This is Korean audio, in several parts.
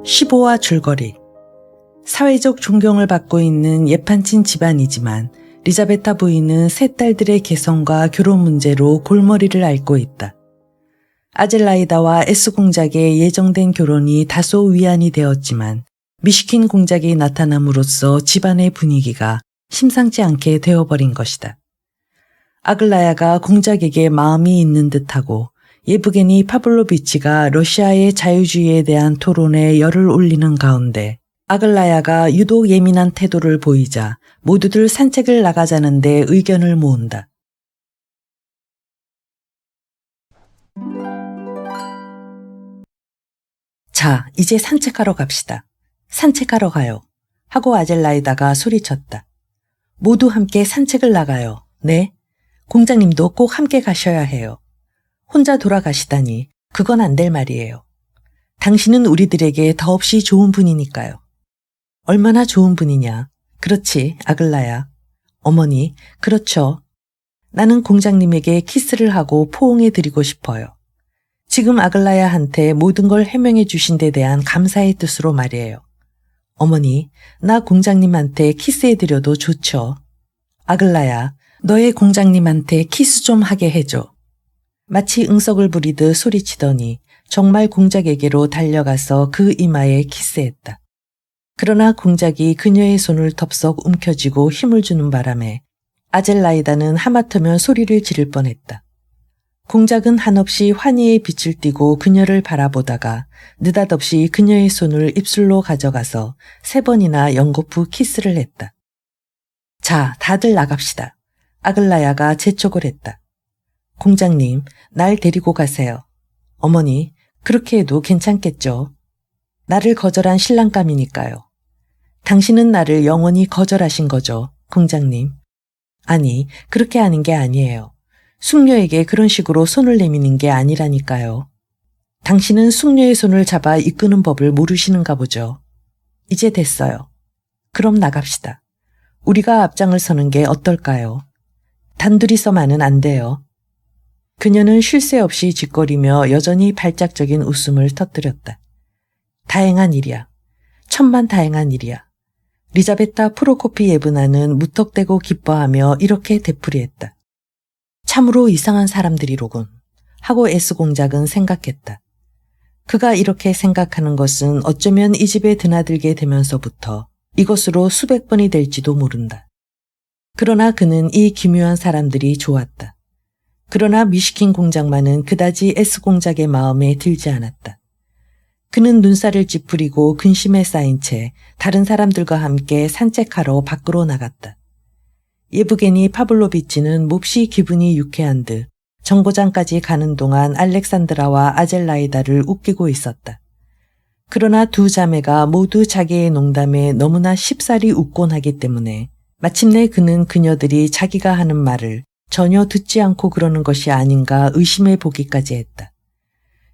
15화 줄거리. 사회적 존경을 받고 있는 예판친 집안이지만 리자베타 부인은 세 딸들의 개성과 결혼 문제로 골머리를 앓고 있다. 아젤라이다와 에스 공작의 예정된 결혼이 다소 위안이 되었지만 미시킨 공작이 나타남으로써 집안의 분위기가 심상치 않게 되어버린 것이다. 아글라야가 공작에게 마음이 있는 듯하고 예브게니 파블로비치가 러시아의 자유주의에 대한 토론에 열을 올리는 가운데 아글라야가 유독 예민한 태도를 보이자 모두들 산책을 나가자는데 의견을 모은다. 자, 이제 산책하러 갑시다. 산책하러 가요. 하고 아젤라이다가 소리쳤다. 모두 함께 산책을 나가요. 네. 공장님도 꼭 함께 가셔야 해요. 혼자 돌아가시다니 그건 안 될 말이에요. 당신은 우리들에게 더없이 좋은 분이니까요. 얼마나 좋은 분이냐. 그렇지, 아글라야. 어머니, 그렇죠. 나는 공장님에게 키스를 하고 포옹해 드리고 싶어요. 지금 아글라야한테 모든 걸 해명해 주신 데 대한 감사의 뜻으로 말이에요. 어머니, 나 공장님한테 키스해 드려도 좋죠. 아글라야, 너의 공장님한테 키스 좀 하게 해줘. 마치 응석을 부리듯 소리치더니 정말 공작에게로 달려가서 그 이마에 키스했다. 그러나 공작이 그녀의 손을 덥석 움켜쥐고 힘을 주는 바람에 아젤라이다는 하마터면 소리를 지를 뻔했다. 공작은 한없이 환희의 빛을 띠고 그녀를 바라보다가 느닷없이 그녀의 손을 입술로 가져가서 3번이나 연거푸 키스를 했다. 자, 다들 나갑시다. 아글라야가 재촉을 했다. 공장님, 날 데리고 가세요. 어머니, 그렇게 해도 괜찮겠죠? 나를 거절한 신랑감이니까요. 당신은 나를 영원히 거절하신 거죠, 공장님. 아니, 그렇게 하는 게 아니에요. 숙녀에게 그런 식으로 손을 내미는 게 아니라니까요. 당신은 숙녀의 손을 잡아 이끄는 법을 모르시는가 보죠. 이제 됐어요. 그럼 나갑시다. 우리가 앞장을 서는 게 어떨까요? 단둘이서만은 안 돼요. 그녀는 쉴 새 없이 짓거리며 여전히 발작적인 웃음을 터뜨렸다. 다행한 일이야. 천만 다행한 일이야. 리자베타 프로코피예브나는 무턱대고 기뻐하며 이렇게 되풀이했다. 참으로 이상한 사람들이로군. 하고 에스 공작은 생각했다. 그가 이렇게 생각하는 것은 어쩌면 이 집에 드나들게 되면서부터 이것으로 수백 번이 될지도 모른다. 그러나 그는 이 기묘한 사람들이 좋았다. 그러나 미시킨 공작만은 그다지 에스 공작의 마음에 들지 않았다. 그는 눈살을 찌푸리고 근심에 쌓인 채 다른 사람들과 함께 산책하러 밖으로 나갔다. 예브게니 파블로비치는 몹시 기분이 유쾌한 듯 정거장까지 가는 동안 알렉산드라와 아젤라이다를 웃기고 있었다. 그러나 두 자매가 모두 자기의 농담에 너무나 쉽사리 웃곤 하기 때문에 마침내 그는 그녀들이 자기가 하는 말을 전혀 듣지 않고 그러는 것이 아닌가 의심해 보기까지 했다.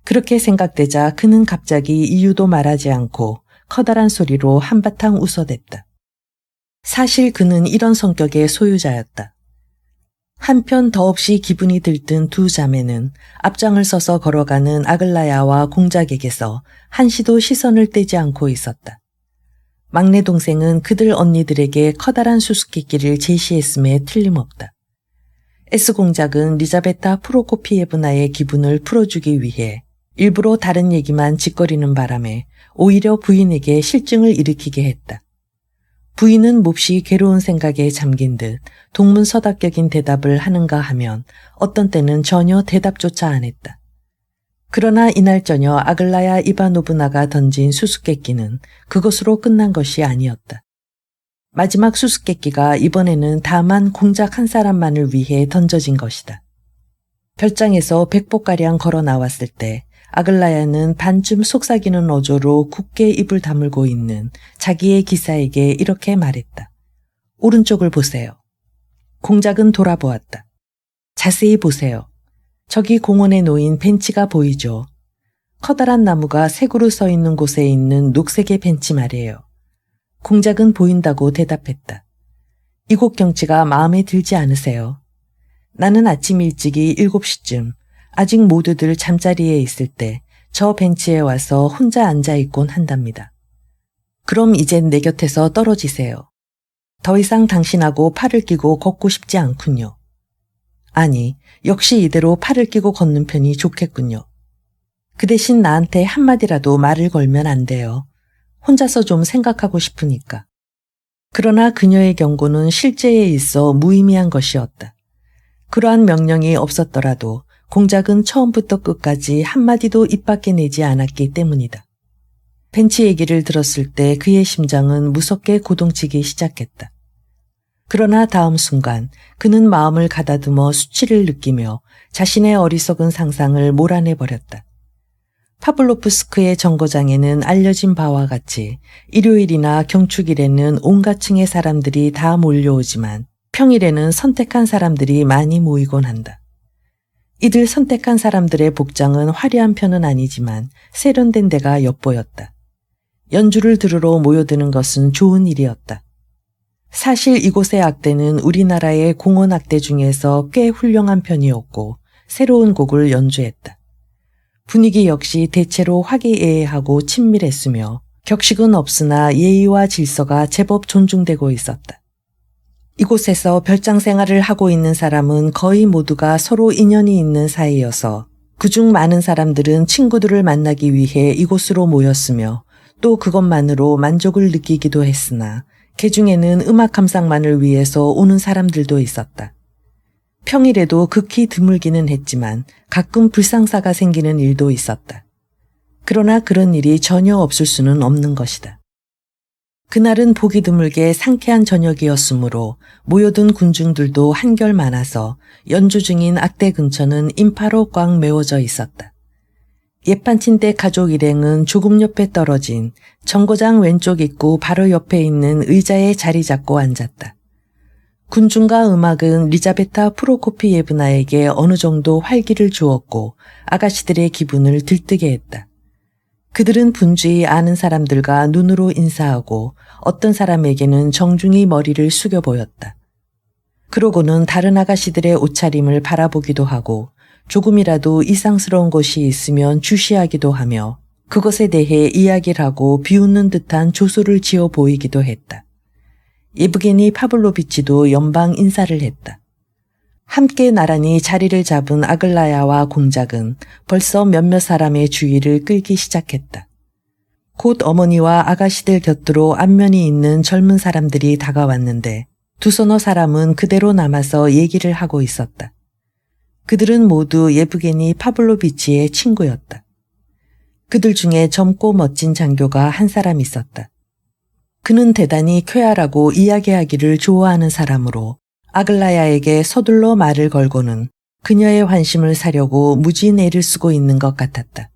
그렇게 생각되자 그는 갑자기 이유도 말하지 않고 커다란 소리로 한바탕 웃어댔다. 사실 그는 이런 성격의 소유자였다. 한편 더없이 기분이 들뜬 두 자매는 앞장을 서서 걸어가는 아글라야와 공작에게서 한시도 시선을 떼지 않고 있었다. 막내 동생은 그들 언니들에게 커다란 수수께끼를 제시했음에 틀림없다. 에스 공작은 리자베타 프로코피예브나의 기분을 풀어주기 위해 일부러 다른 얘기만 짓거리는 바람에 오히려 부인에게 실증을 일으키게 했다. 부인은 몹시 괴로운 생각에 잠긴 듯 동문서답격인 대답을 하는가 하면 어떤 때는 전혀 대답조차 안 했다. 그러나 이날 저녁 아글라야 이바노브나가 던진 수수께끼는 그것으로 끝난 것이 아니었다. 마지막 수수께끼가 이번에는 다만 공작 한 사람만을 위해 던져진 것이다. 별장에서 100보가량 걸어 나왔을 때 아글라야는 반쯤 속삭이는 어조로 굳게 입을 다물고 있는 자기의 기사에게 이렇게 말했다. 오른쪽을 보세요. 공작은 돌아보았다. 자세히 보세요. 저기 공원에 놓인 벤치가 보이죠. 커다란 나무가 세 그루 서 있는 곳에 있는 녹색의 벤치 말이에요. 공작은 보인다고 대답했다. 이곳 경치가 마음에 들지 않으세요? 나는 아침 일찍이 7시쯤 아직 모두들 잠자리에 있을 때 저 벤치에 와서 혼자 앉아있곤 한답니다. 그럼 이젠 내 곁에서 떨어지세요. 더 이상 당신하고 팔을 끼고 걷고 싶지 않군요. 아니, 역시 이대로 팔을 끼고 걷는 편이 좋겠군요. 그 대신 나한테 한마디라도 말을 걸면 안 돼요. 혼자서 좀 생각하고 싶으니까. 그러나 그녀의 경고는 실제에 있어 무의미한 것이었다. 그러한 명령이 없었더라도 공작은 처음부터 끝까지 한마디도 입 밖에 내지 않았기 때문이다. 벤치 얘기를 들었을 때 그의 심장은 무섭게 고동치기 시작했다. 그러나 다음 순간 그는 마음을 가다듬어 수치를 느끼며 자신의 어리석은 상상을 몰아내버렸다. 파블로프스크의 정거장에는 알려진 바와 같이 일요일이나 경축일에는 온갖 층의 사람들이 다 몰려오지만 평일에는 선택한 사람들이 많이 모이곤 한다. 이들 선택한 사람들의 복장은 화려한 편은 아니지만 세련된 데가 엿보였다. 연주를 들으러 모여드는 것은 좋은 일이었다. 사실 이곳의 악대는 우리나라의 공원 악대 중에서 꽤 훌륭한 편이었고 새로운 곡을 연주했다. 분위기 역시 대체로 화기애애하고 친밀했으며 격식은 없으나 예의와 질서가 제법 존중되고 있었다. 이곳에서 별장 생활을 하고 있는 사람은 거의 모두가 서로 인연이 있는 사이여서 그중 많은 사람들은 친구들을 만나기 위해 이곳으로 모였으며 또 그것만으로 만족을 느끼기도 했으나 그 중에는 음악 감상만을 위해서 오는 사람들도 있었다. 평일에도 극히 드물기는 했지만 가끔 불상사가 생기는 일도 있었다. 그러나 그런 일이 전혀 없을 수는 없는 것이다. 그날은 보기 드물게 상쾌한 저녁이었으므로 모여든 군중들도 한결 많아서 연주 중인 악대 근처는 인파로 꽉 메워져 있었다. 예판침대 가족 일행은 조금 옆에 떨어진 정거장 왼쪽 입구 바로 옆에 있는 의자에 자리 잡고 앉았다. 군중과 음악은 리자베타 프로코피예브나에게 어느 정도 활기를 주었고 아가씨들의 기분을 들뜨게 했다. 그들은 분주히 아는 사람들과 눈으로 인사하고 어떤 사람에게는 정중히 머리를 숙여 보였다. 그러고는 다른 아가씨들의 옷차림을 바라보기도 하고 조금이라도 이상스러운 것이 있으면 주시하기도 하며 그것에 대해 이야기를 하고 비웃는 듯한 조소를 지어 보이기도 했다. 예브게니 파블로비치도 연방 인사를 했다. 함께 나란히 자리를 잡은 아글라야와 공작은 벌써 몇몇 사람의 주의를 끌기 시작했다. 곧 어머니와 아가씨들 곁으로 안면이 있는 젊은 사람들이 다가왔는데 두서너 사람은 그대로 남아서 얘기를 하고 있었다. 그들은 모두 예브게니 파블로비치의 친구였다. 그들 중에 젊고 멋진 장교가 한 사람 있었다. 그는 대단히 쾌활하고 이야기하기를 좋아하는 사람으로 아글라야에게 서둘러 말을 걸고는 그녀의 환심을 사려고 무진 애를 쓰고 있는 것 같았다.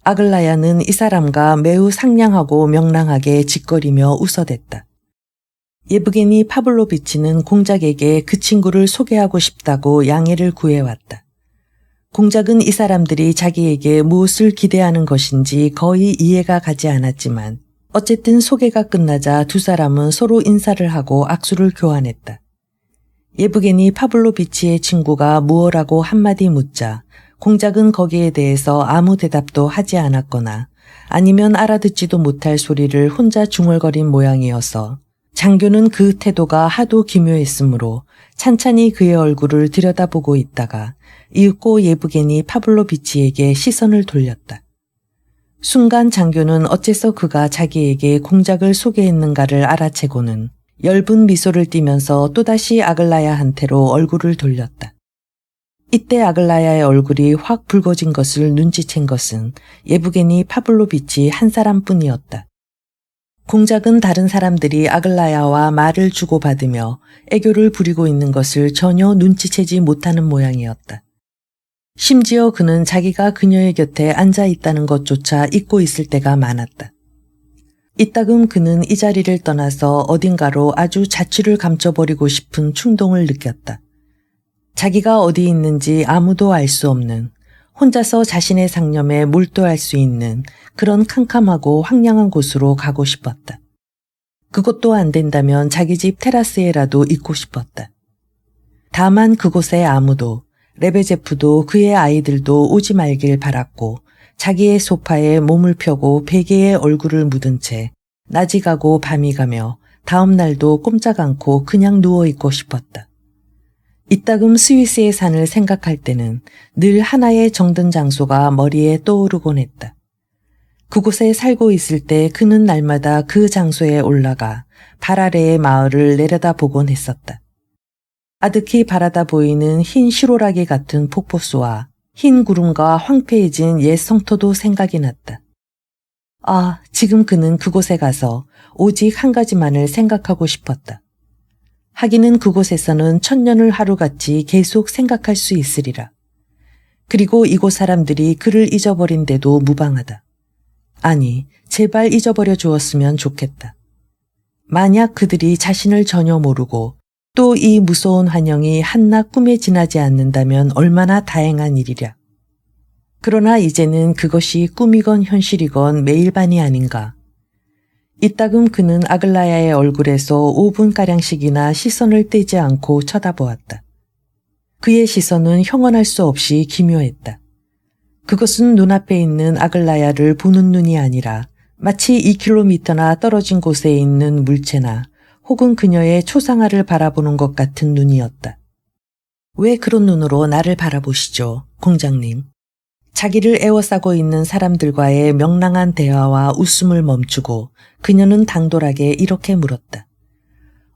아글라야는 이 사람과 매우 상냥하고 명랑하게 짓거리며 웃어댔다. 예브게니 파블로비치는 공작에게 그 친구를 소개하고 싶다고 양해를 구해왔다. 공작은 이 사람들이 자기에게 무엇을 기대하는 것인지 거의 이해가 가지 않았지만 어쨌든 소개가 끝나자 두 사람은 서로 인사를 하고 악수를 교환했다. 예브게니 파블로비치의 친구가 무엇라고 한마디 묻자 공작은 거기에 대해서 아무 대답도 하지 않았거나 아니면 알아듣지도 못할 소리를 혼자 중얼거린 모양이어서 장교는 그 태도가 하도 기묘했으므로 찬찬히 그의 얼굴을 들여다보고 있다가 이윽고 예브게니 파블로비치에게 시선을 돌렸다. 순간 장교는 어째서 그가 자기에게 공작을 소개했는가를 알아채고는 엷은 미소를 띠면서 또다시 아글라야한테로 얼굴을 돌렸다. 이때 아글라야의 얼굴이 확 붉어진 것을 눈치챈 것은 예브게니 파블로비치 한 사람뿐이었다. 공작은 다른 사람들이 아글라야와 말을 주고받으며 애교를 부리고 있는 것을 전혀 눈치채지 못하는 모양이었다. 심지어 그는 자기가 그녀의 곁에 앉아 있다는 것조차 잊고 있을 때가 많았다. 이따금 그는 이 자리를 떠나서 어딘가로 아주 자취를 감춰버리고 싶은 충동을 느꼈다. 자기가 어디 있는지 아무도 알 수 없는, 혼자서 자신의 상념에 몰두할 수 있는 그런 캄캄하고 황량한 곳으로 가고 싶었다. 그것도 안 된다면 자기 집 테라스에라도 있고 싶었다. 다만 그곳에 아무도, 레베제프도 그의 아이들도 오지 말길 바랐고 자기의 소파에 몸을 펴고 베개에 얼굴을 묻은 채 낮이 가고 밤이 가며 다음 날도 꼼짝 않고 그냥 누워있고 싶었다. 이따금 스위스의 산을 생각할 때는 늘 하나의 정든 장소가 머리에 떠오르곤 했다. 그곳에 살고 있을 때 그는 날마다 그 장소에 올라가 발 아래의 마을을 내려다보곤 했었다. 아득히 바라다 보이는 흰 시로라기 같은 폭포수와 흰 구름과 황폐해진 옛 성터도 생각이 났다. 아, 지금 그는 그곳에 가서 오직 한 가지만을 생각하고 싶었다. 하기는 그곳에서는 천년을 하루같이 계속 생각할 수 있으리라. 그리고 이곳 사람들이 그를 잊어버린데도 무방하다. 아니, 제발 잊어버려 주었으면 좋겠다. 만약 그들이 자신을 전혀 모르고 또 이 무서운 환영이 한낱 꿈에 지나지 않는다면 얼마나 다행한 일이랴. 그러나 이제는 그것이 꿈이건 현실이건 매일반이 아닌가. 이따금 그는 아글라야의 얼굴에서 5분가량씩이나 시선을 떼지 않고 쳐다보았다. 그의 시선은 형언할 수 없이 기묘했다. 그것은 눈앞에 있는 아글라야를 보는 눈이 아니라 마치 2km나 떨어진 곳에 있는 물체나 혹은 그녀의 초상화를 바라보는 것 같은 눈이었다. 왜 그런 눈으로 나를 바라보시죠, 공장님? 자기를 에워싸고 있는 사람들과의 명랑한 대화와 웃음을 멈추고 그녀는 당돌하게 이렇게 물었다.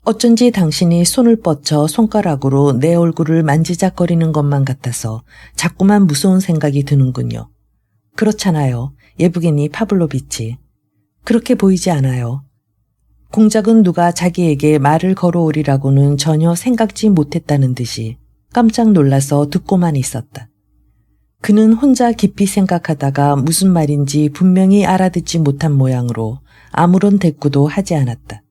어쩐지 당신이 손을 뻗쳐 손가락으로 내 얼굴을 만지작거리는 것만 같아서 자꾸만 무서운 생각이 드는군요. 그렇잖아요, 예브게니 파블로비치. 그렇게 보이지 않아요. 공작은 누가 자기에게 말을 걸어오리라고는 전혀 생각지 못했다는 듯이 깜짝 놀라서 듣고만 있었다. 그는 혼자 깊이 생각하다가 무슨 말인지 분명히 알아듣지 못한 모양으로 아무런 대꾸도 하지 않았다.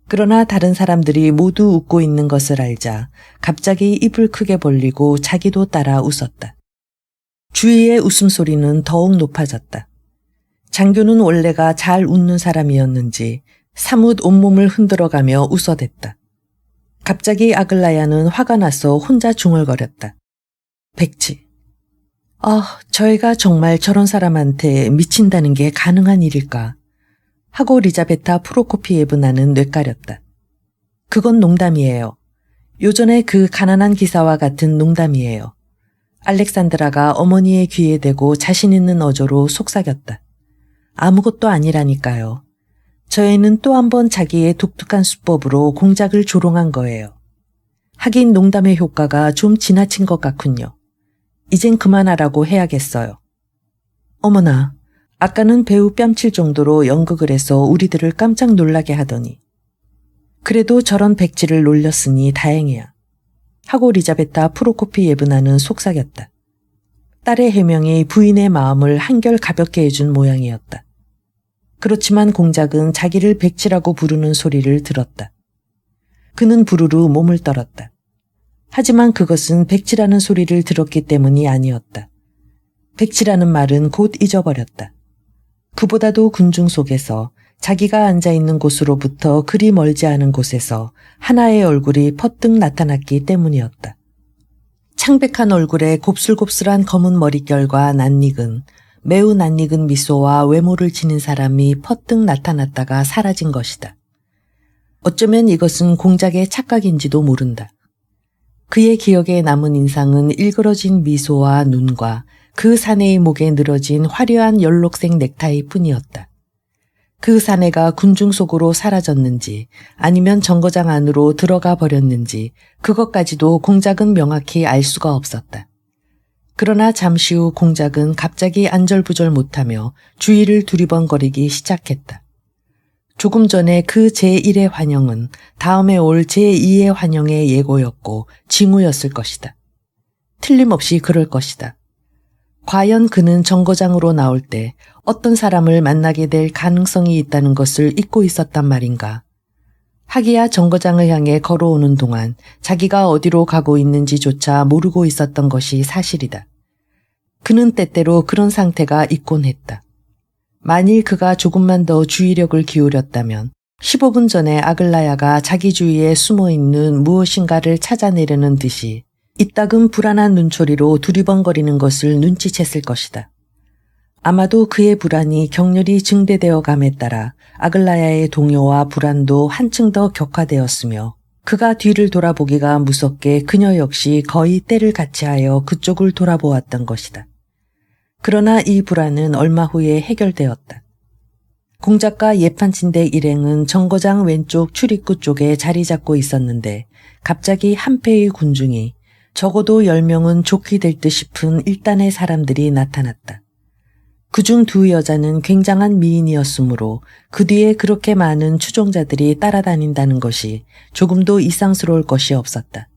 그러나 다른 사람들이 모두 웃고 있는 것을 알자 갑자기 입을 크게 벌리고 자기도 따라 웃었다. 주위의 웃음소리는 더욱 높아졌다. 장교는 원래가 잘 웃는 사람이었는지 사뭇 온몸을 흔들어가며 웃어댔다. 갑자기 아글라야는 화가 나서 혼자 중얼거렸다. 백지. 아, 저희가 정말 저런 사람한테 미친다는 게 가능한 일일까? 하고 리자베타 프로코피예브나는 뇌까렸다. 그건 농담이에요. 요전에 그 가난한 기사와 같은 농담이에요. 알렉산드라가 어머니의 귀에 대고 자신 있는 어조로 속삭였다. 아무것도 아니라니까요. 저 애는 또 한 번 자기의 독특한 수법으로 공작을 조롱한 거예요. 하긴 농담의 효과가 좀 지나친 것 같군요. 이젠 그만하라고 해야겠어요. 어머나, 아까는 배우 뺨칠 정도로 연극을 해서 우리들을 깜짝 놀라게 하더니. 그래도 저런 백지를 놀렸으니 다행이야. 하고 리자베타 프로코피예브나는 속삭였다. 딸의 해명이 부인의 마음을 한결 가볍게 해준 모양이었다. 그렇지만 공작은 자기를 백지라고 부르는 소리를 들었다. 그는 부르르 몸을 떨었다. 하지만 그것은 백지라는 소리를 들었기 때문이 아니었다. 백지라는 말은 곧 잊어버렸다. 그보다도 군중 속에서 자기가 앉아있는 곳으로부터 그리 멀지 않은 곳에서 하나의 얼굴이 퍼뜩 나타났기 때문이었다. 창백한 얼굴에 곱슬곱슬한 검은 머릿결과 낯익은 매우 낯익은 미소와 외모를 지닌 사람이 퍼뜩 나타났다가 사라진 것이다. 어쩌면 이것은 공작의 착각인지도 모른다. 그의 기억에 남은 인상은 일그러진 미소와 눈과 그 사내의 목에 늘어진 화려한 연록색 넥타이 뿐이었다. 그 사내가 군중 속으로 사라졌는지 아니면 정거장 안으로 들어가 버렸는지 그것까지도 공작은 명확히 알 수가 없었다. 그러나 잠시 후 공작은 갑자기 안절부절 못하며 주위를 두리번거리기 시작했다. 조금 전에 그 제1의 환영은 다음에 올 제2의 환영의 예고였고 징후였을 것이다. 틀림없이 그럴 것이다. 과연 그는 정거장으로 나올 때 어떤 사람을 만나게 될 가능성이 있다는 것을 잊고 있었단 말인가. 하기야 정거장을 향해 걸어오는 동안 자기가 어디로 가고 있는지조차 모르고 있었던 것이 사실이다. 그는 때때로 그런 상태가 있곤 했다. 만일 그가 조금만 더 주의력을 기울였다면 15분 전에 아글라야가 자기 주위에 숨어있는 무엇인가를 찾아내려는 듯이 이따금 불안한 눈초리로 두리번거리는 것을 눈치챘을 것이다. 아마도 그의 불안이 격렬히 증대되어 감에 따라 아글라야의 동요와 불안도 한층 더 격화되었으며 그가 뒤를 돌아보기가 무섭게 그녀 역시 거의 때를 같이하여 그쪽을 돌아보았던 것이다. 그러나 이 불안은 얼마 후에 해결되었다. 공작과 예판침대 일행은 정거장 왼쪽 출입구 쪽에 자리 잡고 있었는데 갑자기 한 패의 군중이 적어도 10명은 좋게 될 듯 싶은 일단의 사람들이 나타났다. 그중 두 여자는 굉장한 미인이었으므로 그 뒤에 그렇게 많은 추종자들이 따라다닌다는 것이 조금도 이상스러울 것이 없었다.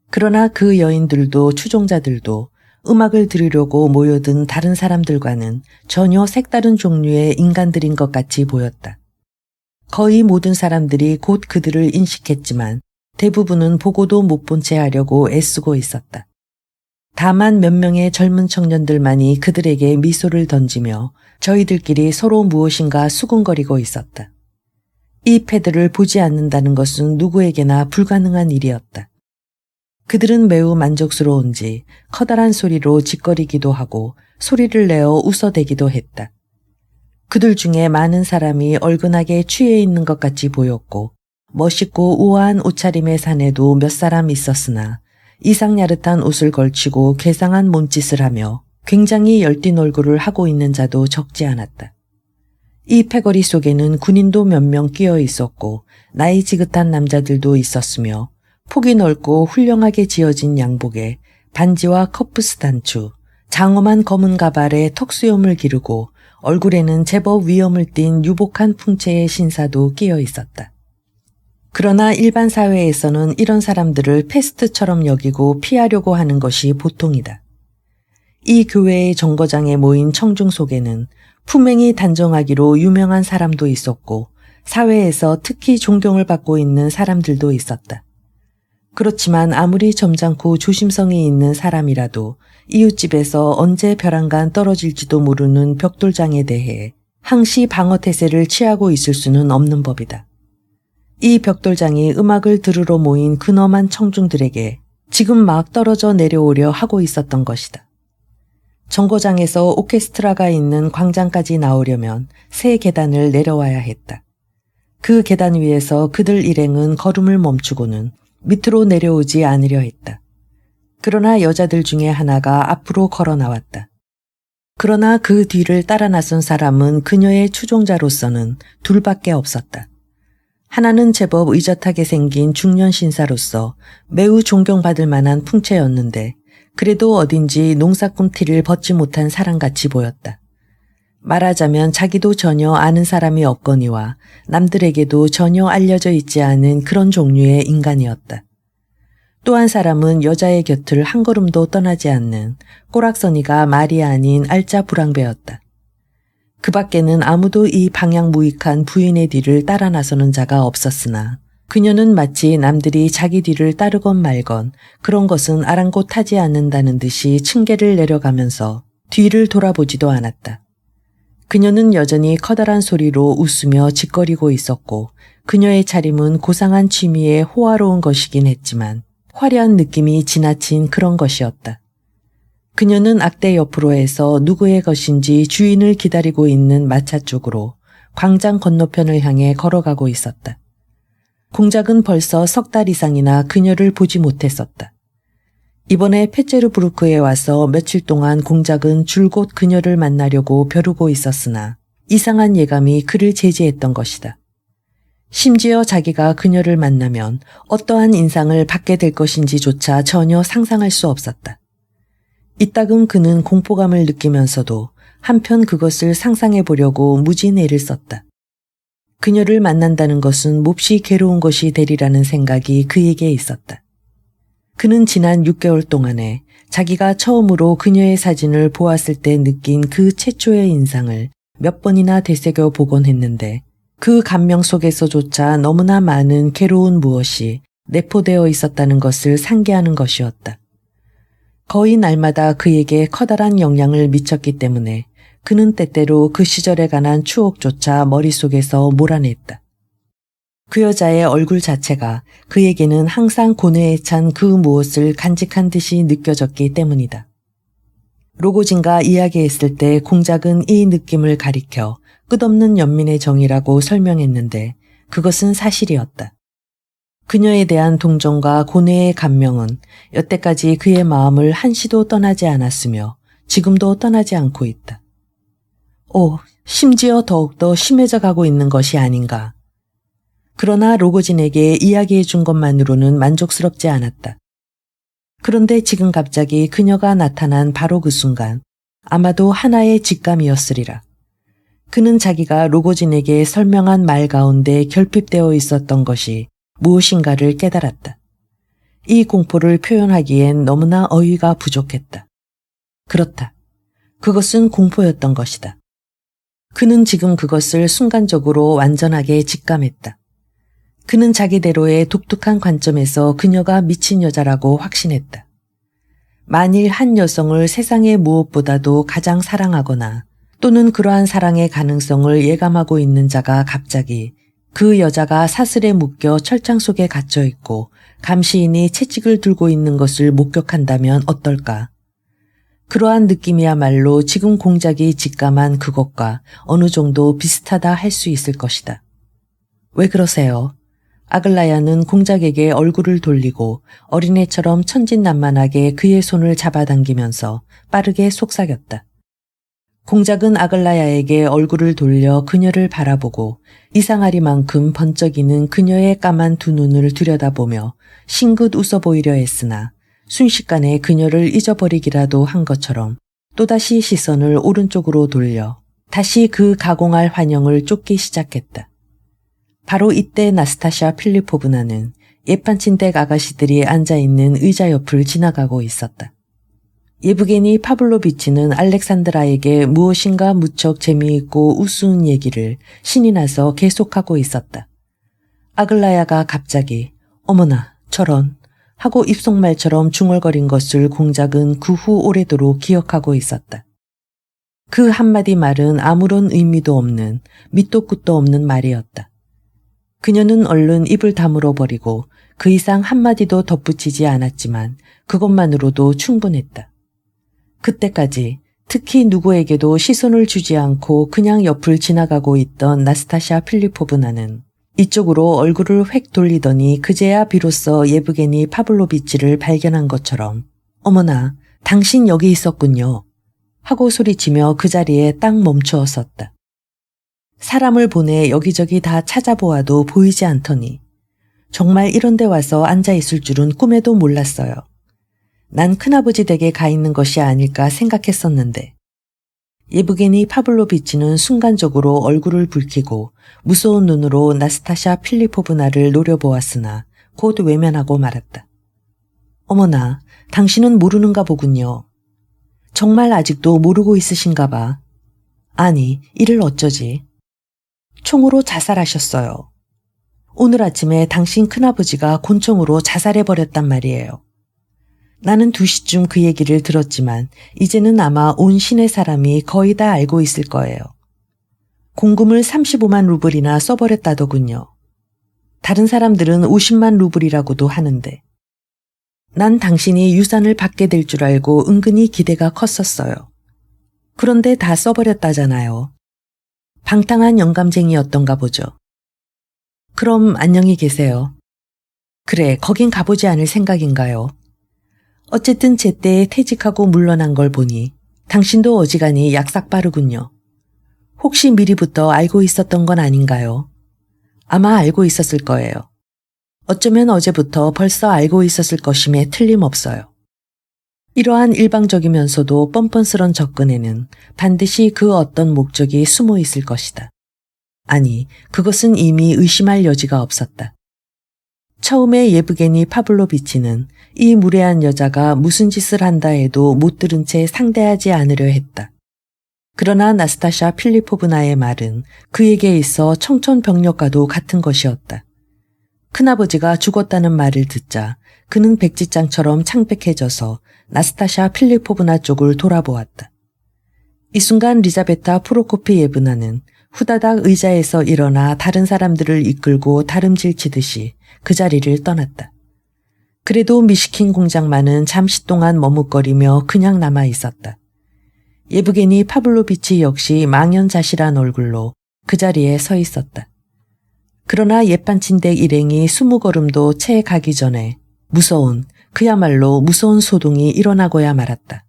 그러나 그 여인들도 추종자들도 음악을 들으려고 모여든 다른 사람들과는 전혀 색다른 종류의 인간들인 것 같이 보였다. 거의 모든 사람들이 곧 그들을 인식했지만 대부분은 보고도 못 본 채 하려고 애쓰고 있었다. 다만 몇 명의 젊은 청년들만이 그들에게 미소를 던지며 저희들끼리 서로 무엇인가 수군거리고 있었다. 이 패들을 보지 않는다는 것은 누구에게나 불가능한 일이었다. 그들은 매우 만족스러운지 커다란 소리로 짓거리기도 하고 소리를 내어 웃어대기도 했다. 그들 중에 많은 사람이 얼큰하게 취해 있는 것 같이 보였고 멋있고 우아한 옷차림의 사내도 몇 사람 있었으나 이상야릇한 옷을 걸치고 괴상한 몸짓을 하며 굉장히 열띤 얼굴을 하고 있는 자도 적지 않았다. 이 패거리 속에는 군인도 몇 명 끼어 있었고 나이 지긋한 남자들도 있었으며 폭이 넓고 훌륭하게 지어진 양복에 반지와 커프스 단추, 장엄한 검은 가발에 턱수염을 기르고 얼굴에는 제법 위엄을 띤 유복한 풍채의 신사도 끼어 있었다. 그러나 일반 사회에서는 이런 사람들을 패스트처럼 여기고 피하려고 하는 것이 보통이다. 이 교회의 정거장에 모인 청중 속에는 품행이 단정하기로 유명한 사람도 있었고 사회에서 특히 존경을 받고 있는 사람들도 있었다. 그렇지만 아무리 점잖고 조심성이 있는 사람이라도 이웃집에서 언제 벼랑간 떨어질지도 모르는 벽돌장에 대해 항시 방어태세를 취하고 있을 수는 없는 법이다. 이 벽돌장이 음악을 들으러 모인 근엄한 청중들에게 지금 막 떨어져 내려오려 하고 있었던 것이다. 정거장에서 오케스트라가 있는 광장까지 나오려면 3계단을 내려와야 했다. 그 계단 위에서 그들 일행은 걸음을 멈추고는 밑으로 내려오지 않으려 했다. 그러나 여자들 중에 하나가 앞으로 걸어 나왔다. 그러나 그 뒤를 따라 나선 사람은 그녀의 추종자로서는 둘밖에 없었다. 하나는 제법 의젓하게 생긴 중년 신사로서 매우 존경받을 만한 풍채였는데 그래도 어딘지 농사꾼 티를 벗지 못한 사람같이 보였다. 말하자면 자기도 전혀 아는 사람이 없거니와 남들에게도 전혀 알려져 있지 않은 그런 종류의 인간이었다. 또 한 사람은 여자의 곁을 한 걸음도 떠나지 않는 꼬락서니가 말이 아닌 알짜 불황배였다. 그 밖에는 아무도 이 방향무익한 부인의 뒤를 따라 나서는 자가 없었으나 그녀는 마치 남들이 자기 뒤를 따르건 말건 그런 것은 아랑곳하지 않는다는 듯이 층계를 내려가면서 뒤를 돌아보지도 않았다. 그녀는 여전히 커다란 소리로 웃으며 짓거리고 있었고 그녀의 차림은 고상한 취미에 호화로운 것이긴 했지만 화려한 느낌이 지나친 그런 것이었다. 그녀는 악대 옆으로 해서 누구의 것인지 주인을 기다리고 있는 마차 쪽으로 광장 건너편을 향해 걸어가고 있었다. 공작은 벌써 3달 이상이나 그녀를 보지 못했었다. 이번에 페체르부르크에 와서 며칠 동안 공작은 줄곧 그녀를 만나려고 벼르고 있었으나 이상한 예감이 그를 제지했던 것이다. 심지어 자기가 그녀를 만나면 어떠한 인상을 받게 될 것인지조차 전혀 상상할 수 없었다. 이따금 그는 공포감을 느끼면서도 한편 그것을 상상해 보려고 무진 애를 썼다. 그녀를 만난다는 것은 몹시 괴로운 것이 되리라는 생각이 그에게 있었다. 그는 지난 6개월 동안에 자기가 처음으로 그녀의 사진을 보았을 때 느낀 그 최초의 인상을 몇 번이나 되새겨 보곤 했는데 그 감명 속에서조차 너무나 많은 괴로운 무엇이 내포되어 있었다는 것을 상기하는 것이었다. 거의 날마다 그에게 커다란 영향을 미쳤기 때문에 그는 때때로 그 시절에 관한 추억조차 머릿속에서 몰아냈다. 그 여자의 얼굴 자체가 그에게는 항상 고뇌에 찬 그 무엇을 간직한 듯이 느껴졌기 때문이다. 로고진과 이야기했을 때 공작은 이 느낌을 가리켜 끝없는 연민의 정이라고 설명했는데 그것은 사실이었다. 그녀에 대한 동정과 고뇌의 감명은 여태까지 그의 마음을 한시도 떠나지 않았으며 지금도 떠나지 않고 있다. 심지어 더욱더 심해져 가고 있는 것이 아닌가. 그러나 로고진에게 이야기해 준 것만으로는 만족스럽지 않았다. 그런데 지금 갑자기 그녀가 나타난 바로 그 순간 아마도 하나의 직감이었으리라. 그는 자기가 로고진에게 설명한 말 가운데 결핍되어 있었던 것이 무엇인가를 깨달았다. 이 공포를 표현하기엔 너무나 어휘가 부족했다. 그렇다. 그것은 공포였던 것이다. 그는 지금 그것을 순간적으로 완전하게 직감했다. 그는 자기대로의 독특한 관점에서 그녀가 미친 여자라고 확신했다. 만일 한 여성을 세상의 무엇보다도 가장 사랑하거나 또는 그러한 사랑의 가능성을 예감하고 있는 자가 갑자기 그 여자가 사슬에 묶여 철창 속에 갇혀 있고 감시인이 채찍을 들고 있는 것을 목격한다면 어떨까? 그러한 느낌이야말로 지금 공작이 직감한 그것과 어느 정도 비슷하다 할 수 있을 것이다. 왜 그러세요? 아글라야는 공작에게 얼굴을 돌리고 어린애처럼 천진난만하게 그의 손을 잡아당기면서 빠르게 속삭였다. 공작은 아글라야에게 얼굴을 돌려 그녀를 바라보고 이상하리만큼 번쩍이는 그녀의 까만 두 눈을 들여다보며 싱긋 웃어 보이려 했으나 순식간에 그녀를 잊어버리기라도 한 것처럼 또다시 시선을 오른쪽으로 돌려 다시 그 가공할 환영을 쫓기 시작했다. 바로 이때 나스타샤 필리포브나는 예반친댁 아가씨들이 앉아있는 의자 옆을 지나가고 있었다. 예브게니 파블로비치는 알렉산드라에게 무엇인가 무척 재미있고 우스운 얘기를 신이 나서 계속하고 있었다. 아글라야가 갑자기 어머나 저런 하고 입속말처럼 중얼거린 것을 공작은 그 후 오래도록 기억하고 있었다. 그 한마디 말은 아무런 의미도 없는 밑도 끝도 없는 말이었다. 그녀는 얼른 입을 다물어 버리고 그 이상 한마디도 덧붙이지 않았지만 그것만으로도 충분했다. 그때까지 특히 누구에게도 시선을 주지 않고 그냥 옆을 지나가고 있던 나스타샤 필리포브나는 이쪽으로 얼굴을 획 돌리더니 그제야 비로소 예브게니 파블로비치를 발견한 것처럼 어머나 당신 여기 있었군요 하고 소리치며 그 자리에 딱 멈추어 섰다. 사람을 보내 여기저기 다 찾아보아도 보이지 않더니 정말 이런 데 와서 앉아있을 줄은 꿈에도 몰랐어요. 난 큰아버지 댁에 가 있는 것이 아닐까 생각했었는데 예브게니 파블로비치는 순간적으로 얼굴을 붉히고 무서운 눈으로 나스타샤 필리포브나를 노려보았으나 곧 외면하고 말았다. 어머나, 당신은 모르는가 보군요. 정말 아직도 모르고 있으신가 봐. 아니, 이를 어쩌지. 총으로 자살하셨어요. 오늘 아침에 당신 큰아버지가 곤총으로 자살해버렸단 말이에요. 나는 2시쯤 그 얘기를 들었지만 이제는 아마 온 시내 사람이 거의 다 알고 있을 거예요. 공금을 35만 루블이나 써버렸다더군요. 다른 사람들은 50만 루블이라고도 하는데 난 당신이 유산을 받게 될 줄 알고 은근히 기대가 컸었어요. 그런데 다 써버렸다잖아요. 방탕한 영감쟁이였던가 보죠. 그럼 안녕히 계세요. 그래, 거긴 가보지 않을 생각인가요? 어쨌든 제때에 퇴직하고 물러난 걸 보니 당신도 어지간히 약삭 빠르군요. 혹시 미리부터 알고 있었던 건 아닌가요? 아마 알고 있었을 거예요. 어쩌면 어제부터 벌써 알고 있었을 것임에 틀림없어요. 이러한 일방적이면서도 뻔뻔스런 접근에는 반드시 그 어떤 목적이 숨어 있을 것이다. 아니, 그것은 이미 의심할 여지가 없었다. 처음에 예브게니 파블로비치는 이 무례한 여자가 무슨 짓을 한다 해도 못 들은 채 상대하지 않으려 했다. 그러나 나스타샤 필리포브나의 말은 그에게 있어 청천벽력과도 같은 것이었다. 큰아버지가 죽었다는 말을 듣자 그는 백지장처럼 창백해져서 나스타샤 필리포브나 쪽을 돌아보았다. 이 순간 리자베타 프로코피예브나는 후다닥 의자에서 일어나 다른 사람들을 이끌고 다름질치듯이 그 자리를 떠났다. 그래도 미시킨 공장만은 잠시 동안 머뭇거리며 그냥 남아 있었다. 예브게니 파블로비치 역시 망연자실한 얼굴로 그 자리에 서 있었다. 그러나 옛반친댁 일행이 20걸음도 채 가기 전에 그야말로 무서운 소동이 일어나고야 말았다.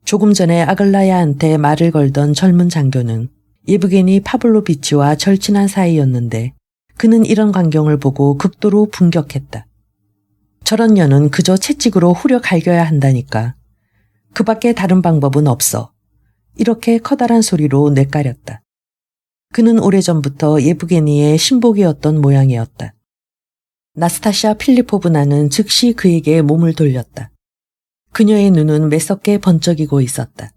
조금 전에 아글라야한테 말을 걸던 젊은 장교는 예브게니 파블로비치와 절친한 사이였는데 그는 이런 광경을 보고 극도로 분격했다. 저런 년은 그저 채찍으로 후려 갈겨야 한다니까. 그 밖에 다른 방법은 없어. 이렇게 커다란 소리로 뇌까렸다. 그는 오래전부터 예브게니의 신복이었던 모양이었다. 나스타샤 필리포브나는 즉시 그에게 몸을 돌렸다. 그녀의 눈은 매섭게 번쩍이고 있었다.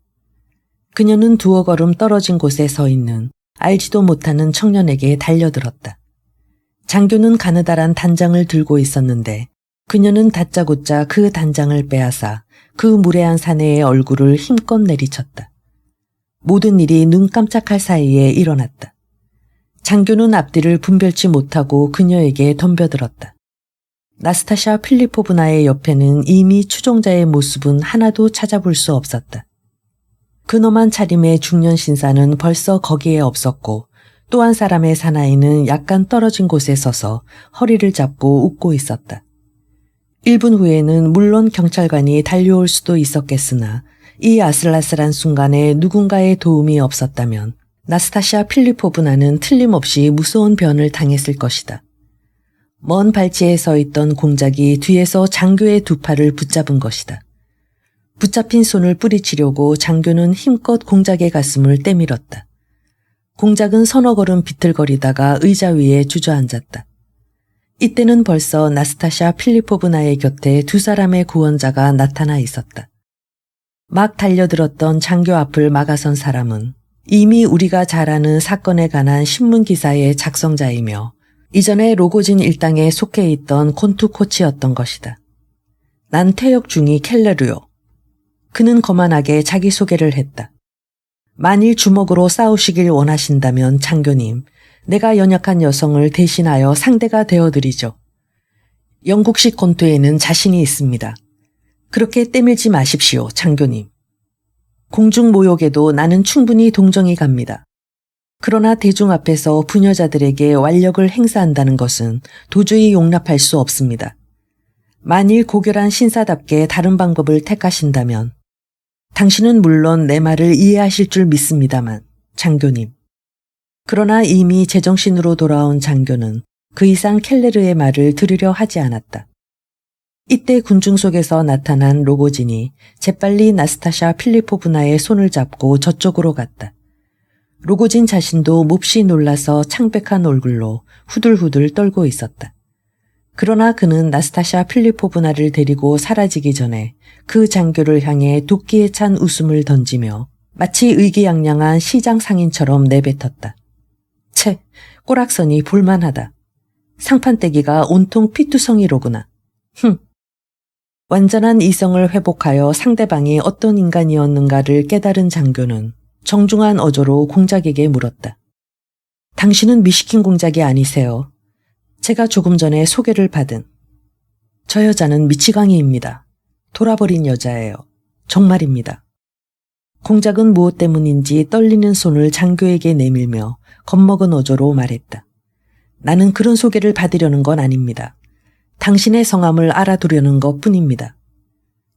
그녀는 2걸음 떨어진 곳에 서 있는 알지도 못하는 청년에게 달려들었다. 장교는 가느다란 단장을 들고 있었는데 그녀는 다짜고짜 그 단장을 빼앗아 그 무례한 사내의 얼굴을 힘껏 내리쳤다. 모든 일이 눈 깜짝할 사이에 일어났다. 장교는 앞뒤를 분별치 못하고 그녀에게 덤벼들었다. 나스타샤 필리포브나의 옆에는 이미 추종자의 모습은 하나도 찾아볼 수 없었다. 근엄한 차림의 중년 신사는 벌써 거기에 없었고 또 한 사람의 사나이는 약간 떨어진 곳에 서서 허리를 잡고 웃고 있었다. 1분 후에는 물론 경찰관이 달려올 수도 있었겠으나 이 아슬아슬한 순간에 누군가의 도움이 없었다면 나스타샤 필리포브나는 틀림없이 무서운 변을 당했을 것이다. 먼 발치에 서 있던 공작이 뒤에서 장교의 2 팔을 붙잡은 것이다. 붙잡힌 손을 뿌리치려고 장교는 힘껏 공작의 가슴을 때밀었다. 공작은 서너 걸음 비틀거리다가 의자 위에 주저앉았다. 이때는 벌써 나스타샤 필리포브나의 곁에 2 사람의 구원자가 나타나 있었다. 막 달려들었던 장교 앞을 막아선 사람은 이미 우리가 잘 아는 사건에 관한 신문기사의 작성자이며 이전에 로고진 일당에 속해 있던 콘투 코치였던 것이다. 난 퇴역 중이 켈레르요. 그는 거만하게 자기소개를 했다. 만일 주먹으로 싸우시길 원하신다면 장교님, 내가 연약한 여성을 대신하여 상대가 되어드리죠. 영국식 콘투에는 자신이 있습니다. 그렇게 때밀지 마십시오, 장교님. 공중모욕에도 나는 충분히 동정이 갑니다. 그러나 대중 앞에서 부녀자들에게 완력을 행사한다는 것은 도저히 용납할 수 없습니다. 만일 고결한 신사답게 다른 방법을 택하신다면 당신은 물론 내 말을 이해하실 줄 믿습니다만, 장교님. 그러나 이미 제정신으로 돌아온 장교는 그 이상 켈레르의 말을 들으려 하지 않았다. 이때 군중 속에서 나타난 로고진이 재빨리 나스타샤 필리포브나의 손을 잡고 저쪽으로 갔다. 로고진 자신도 몹시 놀라서 창백한 얼굴로 후들후들 떨고 있었다. 그러나 그는 나스타샤 필리포브나를 데리고 사라지기 전에 그 장교를 향해 도끼에 찬 웃음을 던지며 마치 의기양양한 시장 상인처럼 내뱉었다. 채, 꼬락선이 볼만하다. 상판떼기가 온통 피투성이로구나. 완전한 이성을 회복하여 상대방이 어떤 인간이었는가를 깨달은 장교는 정중한 어조로 공작에게 물었다. 당신은 미시킨 공작이 아니세요. 제가 조금 전에 소개를 받은. 저 여자는 미치광이입니다. 돌아버린 여자예요. 정말입니다. 공작은 무엇 때문인지 떨리는 손을 장교에게 내밀며 겁먹은 어조로 말했다. 나는 그런 소개를 받으려는 건 아닙니다. 당신의 성함을 알아두려는 것 뿐입니다.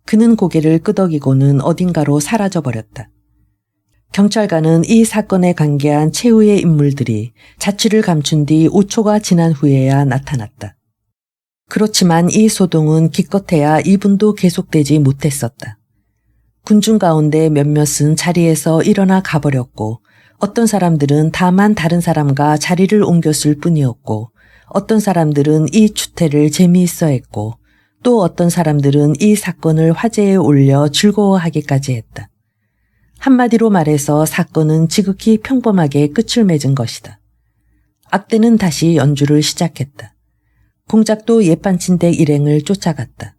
그는 고개를 끄덕이고는 어딘가로 사라져버렸다. 경찰관은 이 사건에 관계한 최후의 인물들이 자취를 감춘 뒤 5초가 지난 후에야 나타났다. 그렇지만 이 소동은 기껏해야 2분도 계속되지 못했었다. 군중 가운데 몇몇은 자리에서 일어나 가버렸고 어떤 사람들은 다만 다른 사람과 자리를 옮겼을 뿐이었고 어떤 사람들은 이 추태를 재미있어 했고 또 어떤 사람들은 이 사건을 화제에 올려 즐거워하기까지 했다. 한마디로 말해서 사건은 지극히 평범하게 끝을 맺은 것이다. 악대는 다시 연주를 시작했다. 공작도 옛반친댁 일행을 쫓아갔다.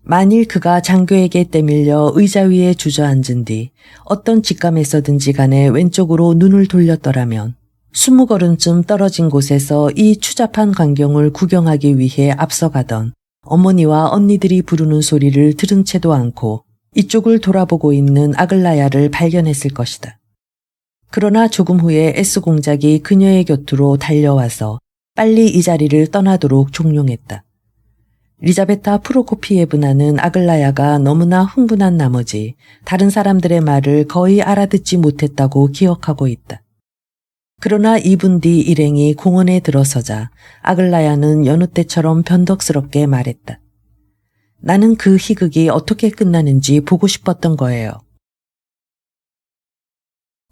만일 그가 장교에게 떼밀려 의자 위에 주저앉은 뒤 어떤 직감에서든지 간에 왼쪽으로 눈을 돌렸더라면 20걸음쯤 떨어진 곳에서 이 추잡한 광경을 구경하기 위해 앞서가던 어머니와 언니들이 부르는 소리를 들은 채도 않고 이쪽을 돌아보고 있는 아글라야를 발견했을 것이다. 그러나 조금 후에 S 공작이 그녀의 곁으로 달려와서 빨리 이 자리를 떠나도록 종용했다. 리자베타 프로코피예브나는 아글라야가 너무나 흥분한 나머지 다른 사람들의 말을 거의 알아듣지 못했다고 기억하고 있다. 그러나 2분 뒤 일행이 공원에 들어서자 아글라야는 여느 때처럼 변덕스럽게 말했다. 나는 그 희극이 어떻게 끝나는지 보고 싶었던 거예요.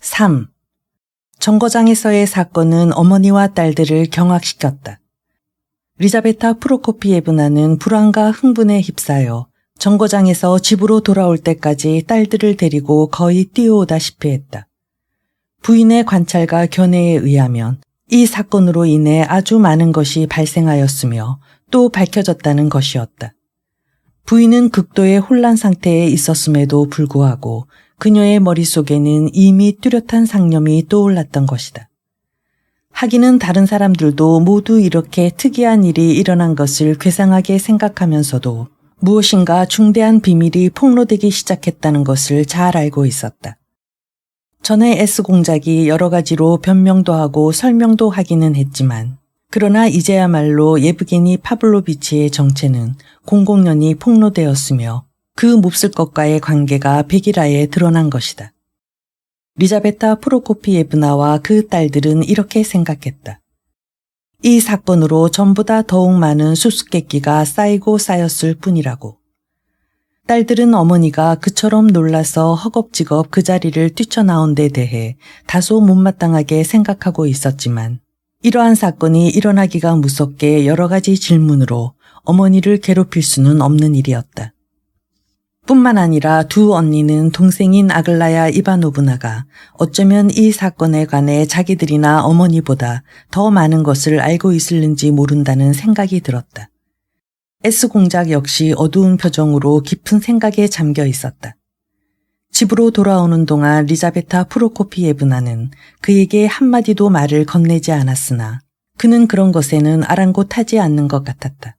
3. 정거장에서의 사건은 어머니와 딸들을 경악시켰다. 리자베타 프로코피예브나는 불안과 흥분에 휩싸여 정거장에서 집으로 돌아올 때까지 딸들을 데리고 거의 뛰어오다시피 했다. 부인의 관찰과 견해에 의하면 이 사건으로 인해 아주 많은 것이 발생하였으며 또 밝혀졌다는 것이었다. 부인은 극도의 혼란 상태에 있었음에도 불구하고 그녀의 머릿속에는 이미 뚜렷한 상념이 떠올랐던 것이다. 하기는 다른 사람들도 모두 이렇게 특이한 일이 일어난 것을 괴상하게 생각하면서도 무엇인가 중대한 비밀이 폭로되기 시작했다는 것을 잘 알고 있었다. 전에 S공작이 여러 가지로 변명도 하고 설명도 하기는 했지만 그러나 이제야말로 예브게니 파블로비치의 정체는 공공연히 폭로되었으며 그 몹쓸 것과의 관계가 백일하에 드러난 것이다. 리자베타 프로코피예브나와 그 딸들은 이렇게 생각했다. 이 사건으로 전보다 더욱 많은 수수께끼가 쌓이고 쌓였을 뿐이라고. 딸들은 어머니가 그처럼 놀라서 허겁지겁 그 자리를 뛰쳐나온 데 대해 다소 못마땅하게 생각하고 있었지만 이러한 사건이 일어나기가 무섭게 여러 가지 질문으로 어머니를 괴롭힐 수는 없는 일이었다. 뿐만 아니라 두 언니는 동생인 아글라야 이바노브나가 어쩌면 이 사건에 관해 자기들이나 어머니보다 더 많은 것을 알고 있을는지 모른다는 생각이 들었다. S공작 역시 어두운 표정으로 깊은 생각에 잠겨 있었다. 집으로 돌아오는 동안 리자베타 프로코피예브나는 그에게 한마디도 말을 건네지 않았으나 그는 그런 것에는 아랑곳하지 않는 것 같았다.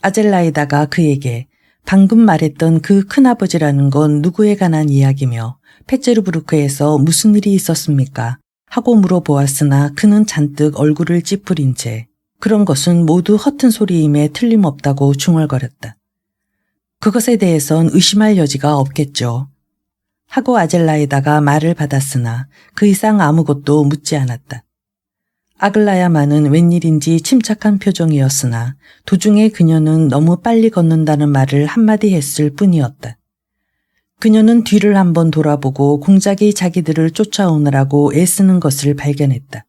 아젤라이다가 그에게 방금 말했던 그 큰아버지라는 건 누구에 관한 이야기며 페체르부르크에서 무슨 일이 있었습니까? 하고 물어보았으나 그는 잔뜩 얼굴을 찌푸린 채 그런 것은 모두 허튼 소리임에 틀림없다고 중얼거렸다. 그것에 대해선 의심할 여지가 없겠죠. 하고 아젤라에다가 말을 받았으나 그 이상 아무것도 묻지 않았다. 아글라야만은 웬일인지 침착한 표정이었으나 도중에 그녀는 너무 빨리 걷는다는 말을 한마디 했을 뿐이었다. 그녀는 뒤를 한번 돌아보고 공작이 자기들을 쫓아오느라고 애쓰는 것을 발견했다.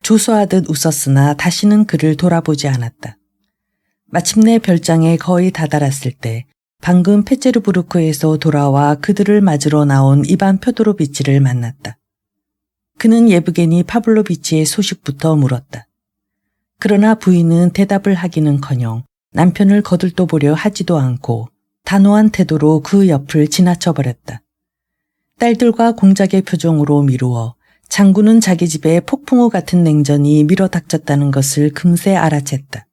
조소하듯 웃었으나 다시는 그를 돌아보지 않았다. 마침내 별장에 거의 다다랐을 때 방금 페체르부르크에서 돌아와 그들을 맞으러 나온 이반 표도로비치를 만났다. 그는 예브게니 파블로비치의 소식부터 물었다. 그러나 부인은 대답을 하기는커녕 남편을 거들떠보려 하지도 않고 단호한 태도로 그 옆을 지나쳐버렸다. 딸들과 공작의 표정으로 미루어 장군은 자기 집에 폭풍우 같은 냉전이 밀어닥쳤다는 것을 금세 알아챘다.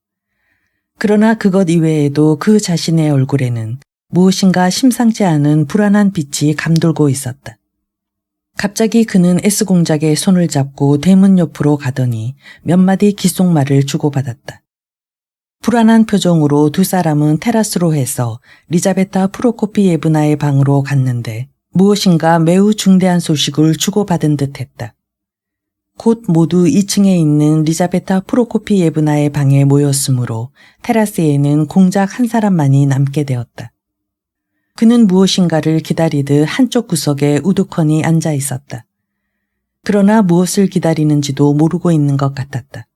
그러나 그것 이외에도 그 자신의 얼굴에는 무엇인가 심상치 않은 불안한 빛이 감돌고 있었다. 갑자기 그는 S공작의 손을 잡고 대문 옆으로 가더니 몇 마디 귓속말을 주고받았다. 불안한 표정으로 두 사람은 테라스로 해서 리자베타 프로코피예브나의 방으로 갔는데 무엇인가 매우 중대한 소식을 주고받은 듯했다. 곧 모두 2층에 있는 리자베타 프로코피예브나의 방에 모였으므로 테라스에는 공작 한 사람만이 남게 되었다. 그는 무엇인가를 기다리듯 한쪽 구석에 우두커니 앉아 있었다. 그러나 무엇을 기다리는지도 모르고 있는 것 같았다.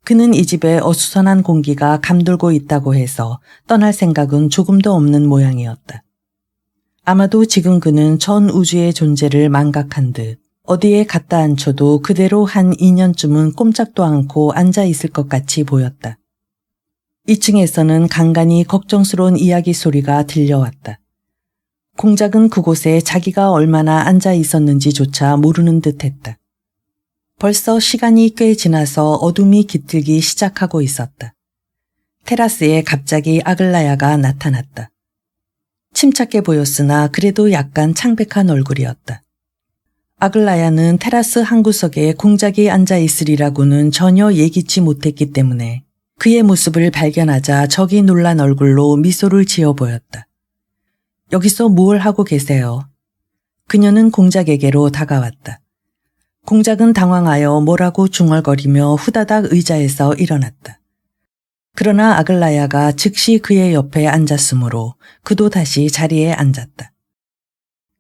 그는 이 집에 어수선한 공기가 감돌고 있다고 해서 떠날 생각은 조금도 없는 모양이었다. 아마도 지금 그는 전 우주의 존재를 망각한 듯 어디에 갖다 앉혀도 그대로 한 2년쯤은 꼼짝도 않고 앉아 있을 것 같이 보였다. 2층에서는 간간히 걱정스러운 이야기 소리가 들려왔다. 공작은 그곳에 자기가 얼마나 앉아 있었는지조차 모르는 듯했다. 벌써 시간이 꽤 지나서 어둠이 깃들기 시작하고 있었다. 테라스에 갑자기 아글라야가 나타났다. 침착해 보였으나 그래도 약간 창백한 얼굴이었다. 아글라야는 테라스 한 구석에 공작이 앉아 있으리라고는 전혀 예기치 못했기 때문에 그의 모습을 발견하자 적이 놀란 얼굴로 미소를 지어 보였다. 여기서 무얼 하고 계세요? 그녀는 공작에게로 다가왔다. 공작은 당황하여 뭐라고 중얼거리며 후다닥 의자에서 일어났다. 그러나 아글라야가 즉시 그의 옆에 앉았으므로 그도 다시 자리에 앉았다.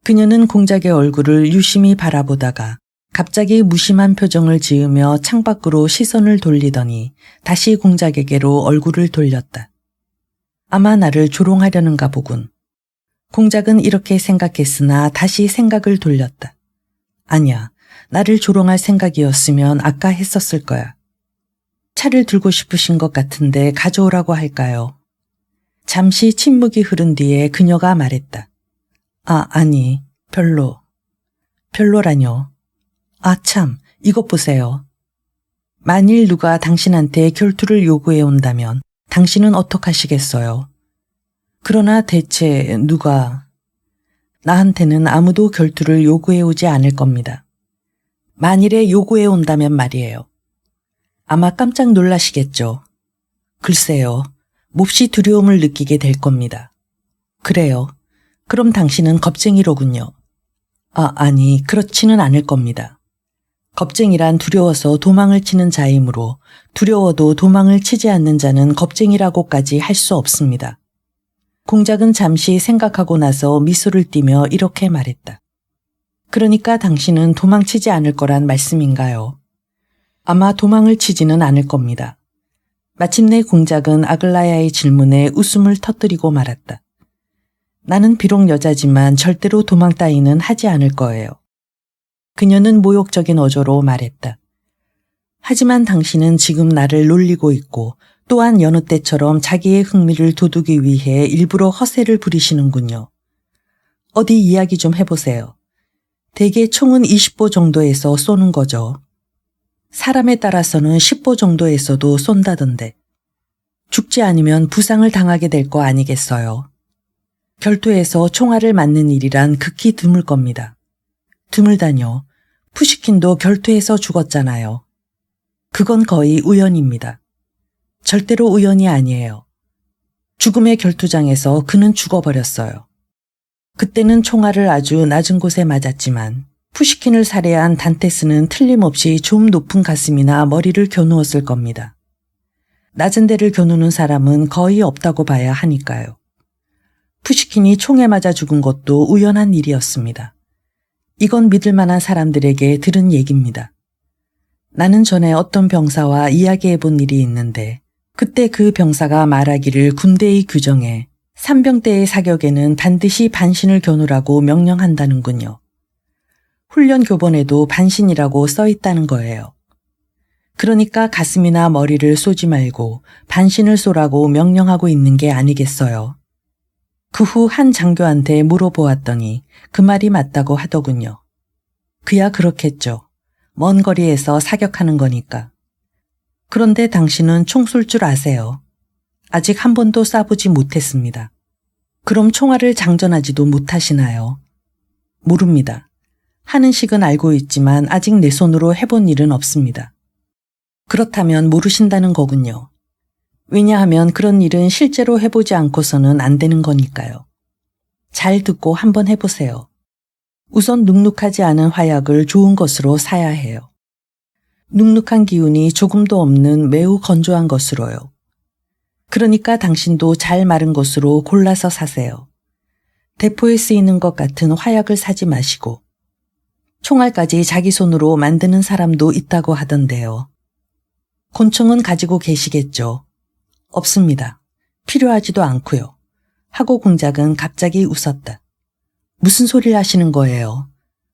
그녀는 공작의 얼굴을 유심히 바라보다가 갑자기 무심한 표정을 지으며 창밖으로 시선을 돌리더니 다시 공작에게로 얼굴을 돌렸다. 아마 나를 조롱하려는가 보군. 공작은 이렇게 생각했으나 다시 생각을 돌렸다. 아니야, 나를 조롱할 생각이었으면 아까 했었을 거야. 차를 들고 싶으신 것 같은데 가져오라고 할까요? 잠시 침묵이 흐른 뒤에 그녀가 말했다. 아니, 별로라뇨. 참, 이것 보세요. 만일 누가 당신한테 결투를 요구해 온다면 당신은 어떡하시겠어요? 그러나 대체 누가... 나한테는 아무도 결투를 요구해 오지 않을 겁니다. 만일에 요구해 온다면 말이에요. 아마 깜짝 놀라시겠죠. 글쎄요, 몹시 두려움을 느끼게 될 겁니다. 그래요. 그럼 당신은 겁쟁이로군요. 아니, 그렇지는 않을 겁니다. 겁쟁이란 두려워서 도망을 치는 자이므로 두려워도 도망을 치지 않는 자는 겁쟁이라고까지 할 수 없습니다. 공작은 잠시 생각하고 나서 미소를 띠며 이렇게 말했다. 그러니까 당신은 도망치지 않을 거란 말씀인가요? 아마 도망을 치지는 않을 겁니다. 마침내 공작은 아글라야의 질문에 웃음을 터뜨리고 말았다. 나는 비록 여자지만 절대로 도망 따위는 하지 않을 거예요. 그녀는 모욕적인 어조로 말했다. 하지만 당신은 지금 나를 놀리고 있고 또한 여느 때처럼 자기의 흥미를 돋우기 위해 일부러 허세를 부리시는군요. 어디 이야기 좀 해보세요. 대개 총은 20보 정도에서 쏘는 거죠. 사람에 따라서는 10보 정도에서도 쏜다던데. 죽지 않으면 부상을 당하게 될 거 아니겠어요. 결투에서 총알을 맞는 일이란 극히 드물 겁니다. 드물다뇨. 푸시킨도 결투에서 죽었잖아요. 그건 거의 우연입니다. 절대로 우연이 아니에요. 죽음의 결투장에서 그는 죽어버렸어요. 그때는 총알을 아주 낮은 곳에 맞았지만 푸시킨을 살해한 단테스는 틀림없이 좀 높은 가슴이나 머리를 겨누었을 겁니다. 낮은 데를 겨누는 사람은 거의 없다고 봐야 하니까요. 푸시킨이 총에 맞아 죽은 것도 우연한 일이었습니다. 이건 믿을 만한 사람들에게 들은 얘기입니다. 나는 전에 어떤 병사와 이야기해 본 일이 있는데 그때 그 병사가 말하기를 군대의 규정에 산병대의 사격에는 반드시 반신을 겨누라고 명령한다는군요. 훈련 교본에도 반신이라고 써 있다는 거예요. 그러니까 가슴이나 머리를 쏘지 말고 반신을 쏘라고 명령하고 있는 게 아니겠어요. 그 후 한 장교한테 물어보았더니 그 말이 맞다고 하더군요. 그야 그렇겠죠. 먼 거리에서 사격하는 거니까. 그런데 당신은 총 쏠 줄 아세요? 아직 한 번도 쏴보지 못했습니다. 그럼 총알을 장전하지도 못하시나요? 모릅니다. 하는 식은 알고 있지만 아직 내 손으로 해본 일은 없습니다. 그렇다면 모르신다는 거군요. 왜냐하면 그런 일은 실제로 해보지 않고서는 안 되는 거니까요. 잘 듣고 한번 해보세요. 우선 눅눅하지 않은 화약을 좋은 것으로 사야 해요. 눅눅한 기운이 조금도 없는 매우 건조한 것으로요. 그러니까 당신도 잘 마른 것으로 골라서 사세요. 대포에 쓰이는 것 같은 화약을 사지 마시고. 총알까지 자기 손으로 만드는 사람도 있다고 하던데요. 곤충은 가지고 계시겠죠. 없습니다. 필요하지도 않고요. 하고 공작은 갑자기 웃었다. 무슨 소리를 하시는 거예요?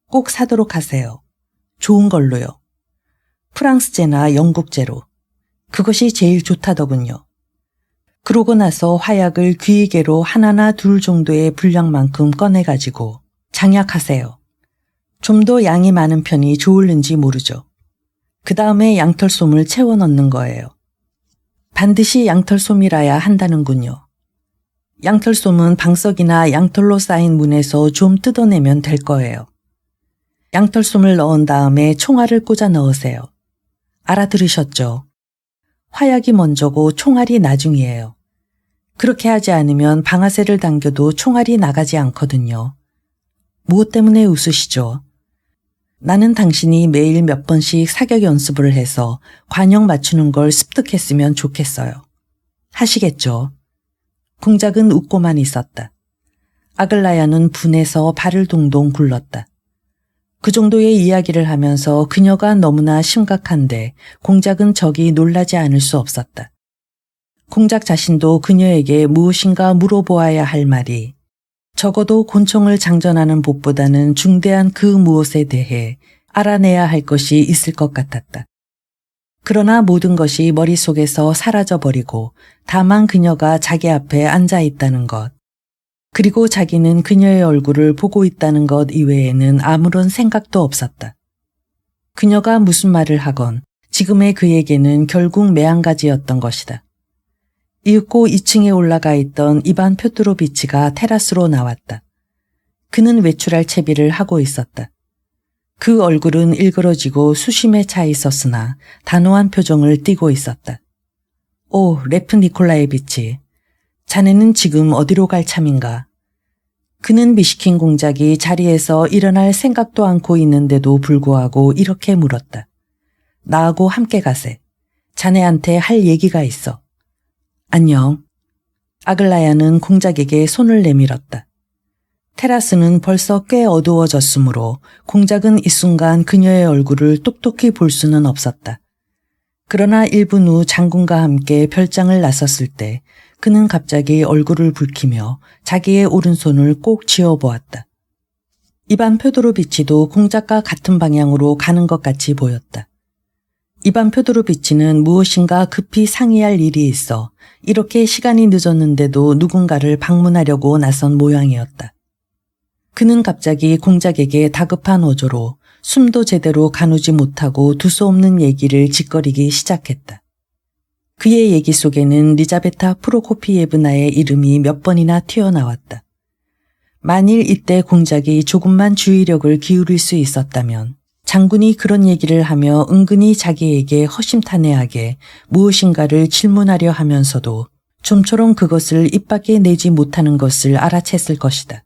꼭 사도록 하세요. 좋은 걸로요. 프랑스제나 영국제로. 그것이 제일 좋다더군요. 그러고 나서 화약을 귀이개로 하나나 둘 정도의 분량만큼 꺼내가지고 장약하세요. 좀 더 양이 많은 편이 좋을는지 모르죠. 그 다음에 양털솜을 채워 넣는 거예요. 반드시 양털솜이라야 한다는군요. 양털솜은 방석이나 양털로 쌓인 문에서 좀 뜯어내면 될 거예요. 양털솜을 넣은 다음에 총알을 꽂아 넣으세요. 알아들으셨죠? 화약이 먼저고 총알이 나중이에요. 그렇게 하지 않으면 방아쇠를 당겨도 총알이 나가지 않거든요. 무엇 때문에 웃으시죠? 나는 당신이 매일 몇 번씩 사격 연습을 해서 관역 맞추는 걸 습득했으면 좋겠어요. 하시겠죠? 공작은 웃고만 있었다. 아글라야는 분해서 발을 동동 굴렀다. 그 정도의 이야기를 하면서 그녀가 너무나 심각한데 공작은 저기 놀라지 않을 수 없었다. 공작 자신도 그녀에게 무엇인가 물어보아야 할 말이 적어도 곤충을 장전하는 법보다는 중대한 그 무엇에 대해 알아내야 할 것이 있을 것 같았다. 그러나 모든 것이 머릿속에서 사라져버리고 다만 그녀가 자기 앞에 앉아 있다는 것, 그리고 자기는 그녀의 얼굴을 보고 있다는 것 이외에는 아무런 생각도 없었다. 그녀가 무슨 말을 하건 지금의 그에게는 결국 매한가지였던 것이다. 이윽고 2층에 올라가 있던 이반 표트로비치가 테라스로 나왔다. 그는 외출할 채비를 하고 있었다. 그 얼굴은 일그러지고 수심에 차 있었으나 단호한 표정을 띠고 있었다. 오, 레프 니콜라예비치. 자네는 지금 어디로 갈 참인가? 그는 미시킨 공작이 자리에서 일어날 생각도 않고 있는데도 불구하고 이렇게 물었다. 나하고 함께 가세. 자네한테 할 얘기가 있어. 안녕. 아글라야는 공작에게 손을 내밀었다. 테라스는 벌써 꽤 어두워졌으므로 공작은 이 순간 그녀의 얼굴을 똑똑히 볼 수는 없었다. 그러나 1분 후 장군과 함께 별장을 나섰을 때 그는 갑자기 얼굴을 붉히며 자기의 오른손을 꼭 쥐어보았다. 이반 표도로비치도 공작과 같은 방향으로 가는 것 같이 보였다. 이반 표도로비치는 무엇인가 급히 상의할 일이 있어 이렇게 시간이 늦었는데도 누군가를 방문하려고 나선 모양이었다. 그는 갑자기 공작에게 다급한 어조로 숨도 제대로 가누지 못하고 두서없는 얘기를 짓거리기 시작했다. 그의 얘기 속에는 리자베타 프로코피예브나의 이름이 몇 번이나 튀어나왔다. 만일 이때 공작이 조금만 주의력을 기울일 수 있었다면 장군이 그런 얘기를 하며 은근히 자기에게 허심탄회하게 무엇인가를 질문하려 하면서도 좀처럼 그것을 입 밖에 내지 못하는 것을 알아챘을 것이다.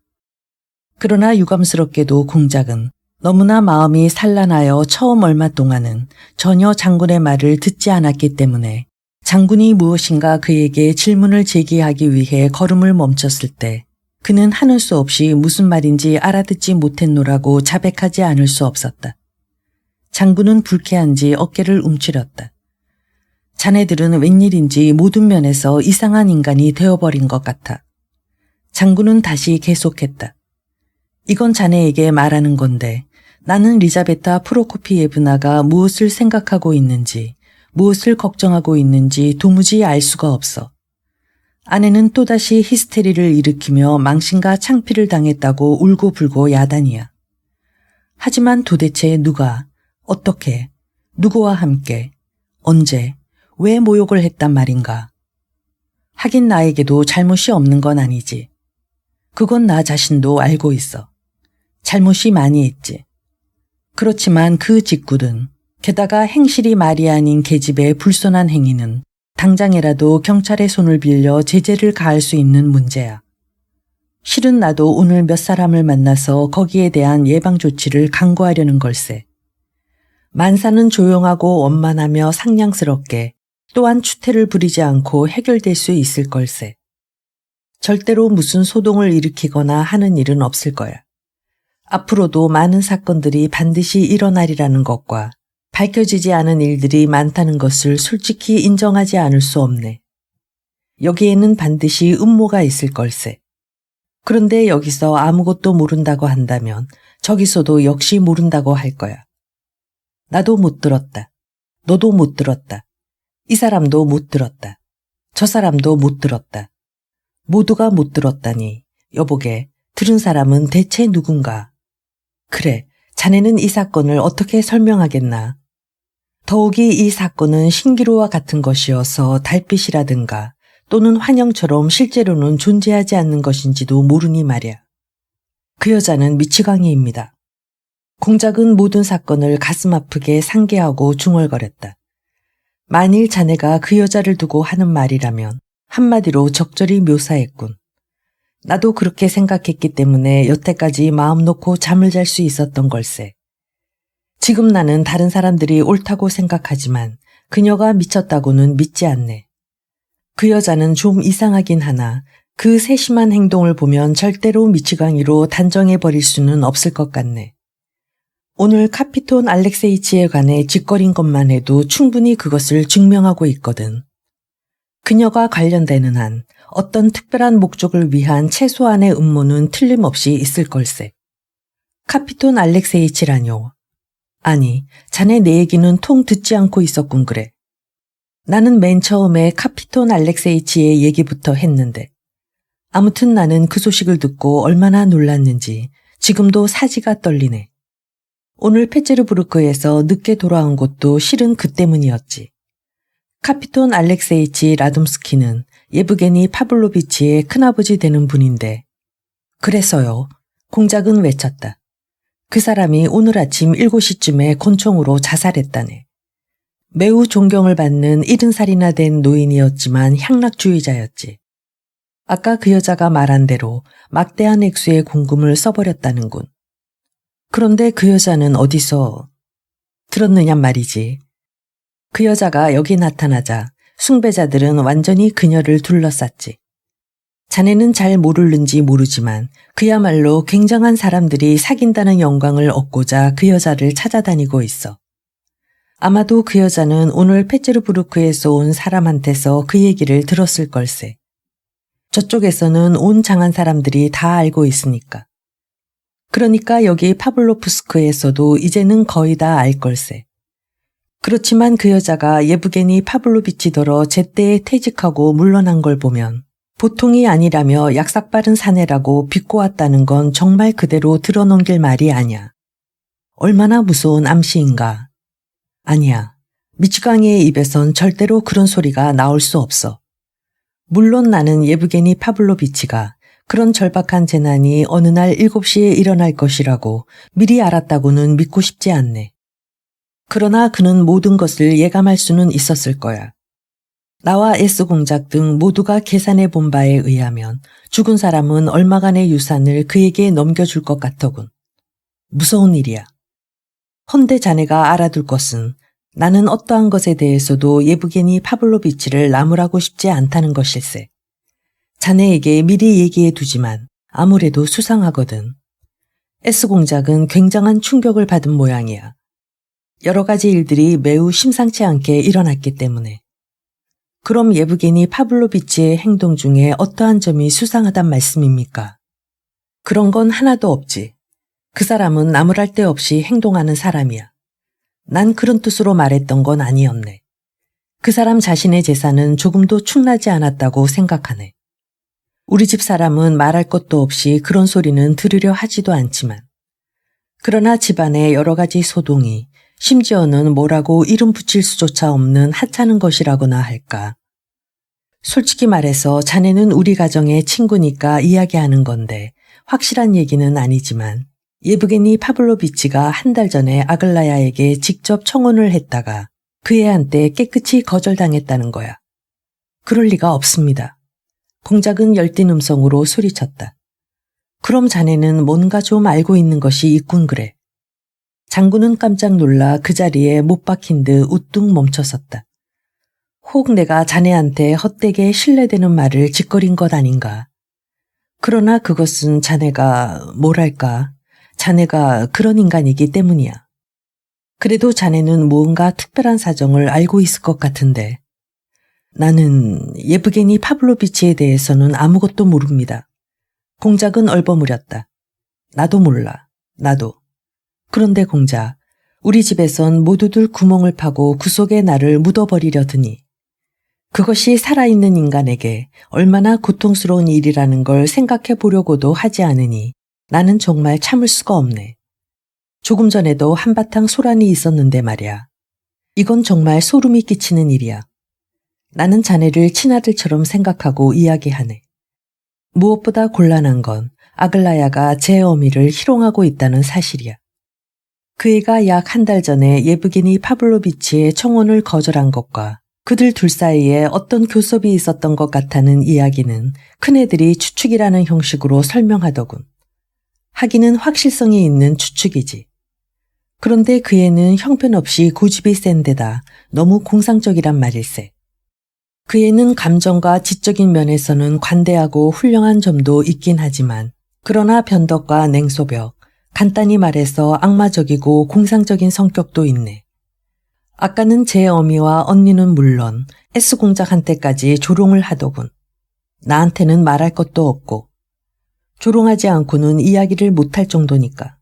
그러나 유감스럽게도 공작은 너무나 마음이 산란하여 처음 얼마 동안은 전혀 장군의 말을 듣지 않았기 때문에 장군이 무엇인가 그에게 질문을 제기하기 위해 걸음을 멈췄을 때 그는 하는 수 없이 무슨 말인지 알아듣지 못했노라고 자백하지 않을 수 없었다. 장군은 불쾌한지 어깨를 움츠렸다. 자네들은 웬일인지 모든 면에서 이상한 인간이 되어버린 것 같아. 장군은 다시 계속했다. 이건 자네에게 말하는 건데 나는 리자베타 프로코피예브나가 무엇을 생각하고 있는지 무엇을 걱정하고 있는지 도무지 알 수가 없어. 아내는 또다시 히스테리를 일으키며 망신과 창피를 당했다고 울고불고 야단이야. 하지만 도대체 누가, 어떻게, 누구와 함께, 언제, 왜 모욕을 했단 말인가. 하긴 나에게도 잘못이 없는 건 아니지. 그건 나 자신도 알고 있어. 잘못이 많이 있지. 그렇지만 그 짓궂은 게다가 행실이 말이 아닌 계집의 불손한 행위는 당장이라도 경찰의 손을 빌려 제재를 가할 수 있는 문제야. 실은 나도 오늘 몇 사람을 만나서 거기에 대한 예방 조치를 강구하려는 걸세. 만사는 조용하고 원만하며 상냥스럽게 또한 추태를 부리지 않고 해결될 수 있을 걸세. 절대로 무슨 소동을 일으키거나 하는 일은 없을 거야. 앞으로도 많은 사건들이 반드시 일어나리라는 것과 밝혀지지 않은 일들이 많다는 것을 솔직히 인정하지 않을 수 없네. 여기에는 반드시 음모가 있을 걸세. 그런데 여기서 아무것도 모른다고 한다면 저기서도 역시 모른다고 할 거야. 나도 못 들었다. 너도 못 들었다. 이 사람도 못 들었다. 저 사람도 못 들었다. 모두가 못 들었다니 여보게 들은 사람은 대체 누군가. 그래, 자네는 이 사건을 어떻게 설명하겠나. 더욱이 이 사건은 신기루와 같은 것이어서 달빛이라든가 또는 환영처럼 실제로는 존재하지 않는 것인지도 모르니 말이야. 그 여자는 미치광이입니다. 공작은 모든 사건을 가슴 아프게 상기하고 중얼거렸다. 만일 자네가 그 여자를 두고 하는 말이라면 한마디로 적절히 묘사했군. 나도 그렇게 생각했기 때문에 여태까지 마음 놓고 잠을 잘 수 있었던 걸세. 지금 나는 다른 사람들이 옳다고 생각하지만 그녀가 미쳤다고는 믿지 않네. 그 여자는 좀 이상하긴 하나 그 세심한 행동을 보면 절대로 미치광이로 단정해버릴 수는 없을 것 같네. 오늘 카피톤 알렉세이치에 관해 짓거린 것만 해도 충분히 그것을 증명하고 있거든. 그녀가 관련되는 한 어떤 특별한 목적을 위한 최소한의 음모는 틀림없이 있을 걸세. 카피톤 알렉세이치라뇨. 아니, 자네 내 얘기는 통 듣지 않고 있었군 그래. 나는 맨 처음에 카피톤 알렉세이치의 얘기부터 했는데 아무튼 나는 그 소식을 듣고 얼마나 놀랐는지 지금도 사지가 떨리네. 오늘 페체르부르크에서 늦게 돌아온 것도 실은 그 때문이었지. 카피톤 알렉세이치 라둠스키는 예브게니 파블로비치의 큰아버지 되는 분인데. 그래서요. 공작은 외쳤다. 그 사람이 오늘 아침 7시쯤에 곤총으로 자살했다네. 매우 존경을 받는 70살이나 된 노인이었지만 향락주의자였지. 아까 그 여자가 말한 대로 막대한 액수의 공금을 써버렸다는군. 그런데 그 여자는 어디서 들었느냐 말이지. 그 여자가 여기 나타나자 숭배자들은 완전히 그녀를 둘러쌌지. 자네는 잘 모르는지 모르지만 그야말로 굉장한 사람들이 사귄다는 영광을 얻고자 그 여자를 찾아다니고 있어. 아마도 그 여자는 오늘 페체르부르크에서 온 사람한테서 그 얘기를 들었을 걸세. 저쪽에서는 온 장한 사람들이 다 알고 있으니까. 그러니까 여기 파블로프스크에서도 이제는 거의 다 알 걸세. 그렇지만 그 여자가 예브게니 파블로비치더러 제때에 퇴직하고 물러난 걸 보면 보통이 아니라며 약삭빠른 사내라고 비꼬았다는 건 정말 그대로 드러넘길 말이 아니야. 얼마나 무서운 암시인가. 아니야. 미치광이의 입에선 절대로 그런 소리가 나올 수 없어. 물론 나는 예브게니 파블로비치가 그런 절박한 재난이 어느 날 7시에 일어날 것이라고 미리 알았다고는 믿고 싶지 않네. 그러나 그는 모든 것을 예감할 수는 있었을 거야. 나와 S공작 등 모두가 계산해 본 바에 의하면 죽은 사람은 얼마간의 유산을 그에게 넘겨줄 것 같더군. 무서운 일이야. 헌데 자네가 알아둘 것은 나는 어떠한 것에 대해서도 예브게니 파블로비치를 나무라고 싶지 않다는 것일세. 자네에게 미리 얘기해 두지만 아무래도 수상하거든. S공작은 굉장한 충격을 받은 모양이야. 여러 가지 일들이 매우 심상치 않게 일어났기 때문에. 그럼 예브게니 파블로비치의 행동 중에 어떠한 점이 수상하단 말씀입니까? 그런 건 하나도 없지. 그 사람은 나무랄 데 없이 행동하는 사람이야. 난 그런 뜻으로 말했던 건 아니었네. 그 사람 자신의 재산은 조금도 충나지 않았다고 생각하네. 우리 집 사람은 말할 것도 없이 그런 소리는 들으려 하지도 않지만. 그러나 집안의 여러 가지 소동이 심지어는 뭐라고 이름 붙일 수조차 없는 하찮은 것이라고나 할까. 솔직히 말해서 자네는 우리 가정의 친구니까 이야기하는 건데 확실한 얘기는 아니지만 예브게니 파블로비치가 한 달 전에 아글라야에게 직접 청혼을 했다가 그 애한테 깨끗이 거절당했다는 거야. 그럴 리가 없습니다. 공작은 열띤 음성으로 소리쳤다. 그럼 자네는 뭔가 좀 알고 있는 것이 있군 그래. 장군은 깜짝 놀라 그 자리에 못 박힌 듯 우뚝 멈춰섰다. 혹 내가 자네한테 헛되게 신뢰되는 말을 짓거린 것 아닌가. 그러나 그것은 자네가 뭐랄까, 자네가 그런 인간이기 때문이야. 그래도 자네는 무언가 특별한 사정을 알고 있을 것 같은데. 나는 예브게니 파블로비치에 대해서는 아무것도 모릅니다. 공작은 얼버무렸다. 나도 몰라. 나도. 그런데 공작, 우리 집에선 모두들 구멍을 파고 그 속에 나를 묻어버리려 드니 그것이 살아있는 인간에게 얼마나 고통스러운 일이라는 걸 생각해 보려고도 하지 않으니 나는 정말 참을 수가 없네. 조금 전에도 한바탕 소란이 있었는데 말이야. 이건 정말 소름이 끼치는 일이야. 나는 자네를 친아들처럼 생각하고 이야기하네. 무엇보다 곤란한 건 아글라야가 제 어미를 희롱하고 있다는 사실이야. 그 애가 약 한 달 전에 예브게니 파블로비치의 청혼을 거절한 것과 그들 둘 사이에 어떤 교섭이 있었던 것 같다는 이야기는 큰애들이 추측이라는 형식으로 설명하더군. 하기는 확실성이 있는 추측이지. 그런데 그 애는 형편없이 고집이 센 데다 너무 공상적이란 말일세. 그 애는 감정과 지적인 면에서는 관대하고 훌륭한 점도 있긴 하지만 그러나 변덕과 냉소벽, 간단히 말해서 악마적이고 공상적인 성격도 있네. 아까는 제 어미와 언니는 물론 S공작한테까지 조롱을 하더군. 나한테는 말할 것도 없고 조롱하지 않고는 이야기를 못할 정도니까.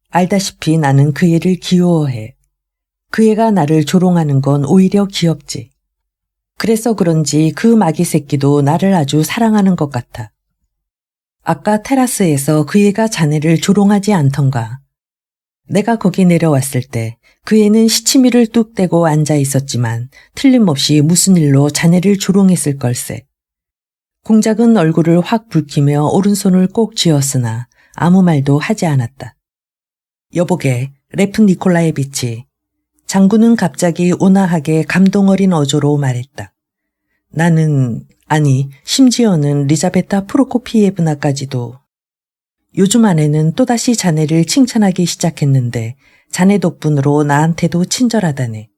알다시피 나는 그 애를 귀여워해. 그 애가 나를 조롱하는 건 오히려 귀엽지. 그래서 그런지 그 마귀 새끼도 나를 아주 사랑하는 것 같아. 아까 테라스에서 그 애가 자네를 조롱하지 않던가. 내가 거기 내려왔을 때 그 애는 시치미를 뚝 떼고 앉아 있었지만 틀림없이 무슨 일로 자네를 조롱했을 걸세. 공작은 얼굴을 확 붉히며 오른손을 꼭 쥐었으나 아무 말도 하지 않았다. 여보게, 레프 니콜라예비치. 장군은 갑자기 온화하게 감동 어린 어조로 말했다. 나는, 아니, 심지어는 리자베타 프로코피예브나까지도. 요즘 아내는 또다시 자네를 칭찬하기 시작했는데 자네 덕분으로 나한테도 친절하다네.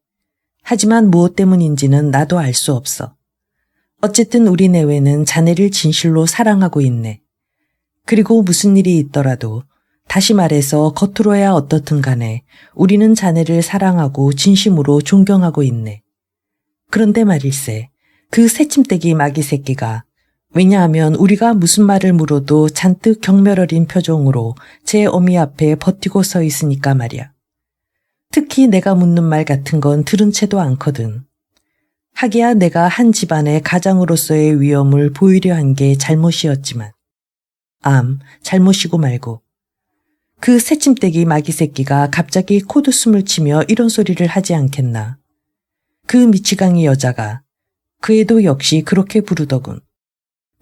하지만 무엇 때문인지는 나도 알 수 없어. 어쨌든 우리 내외는 자네를 진실로 사랑하고 있네. 그리고 무슨 일이 있더라도 다시 말해서 겉으로야 어떻든 간에 우리는 자네를 사랑하고 진심으로 존경하고 있네. 그런데 말일세, 그 새침대기 마귀 새끼가 왜냐하면 우리가 무슨 말을 물어도 잔뜩 경멸 어린 표정으로 제 어미 앞에 버티고 서 있으니까 말이야. 특히 내가 묻는 말 같은 건 들은 채도 않거든. 하기야 내가 한 집안의 가장으로서의 위엄을 보이려 한 게 잘못이었지만 잘못이고 말고 그 새침대기 마귀 새끼가 갑자기 코드숨을 치며 이런 소리를 하지 않겠나. 그 미치광이 여자가 그 애도 역시 그렇게 부르더군.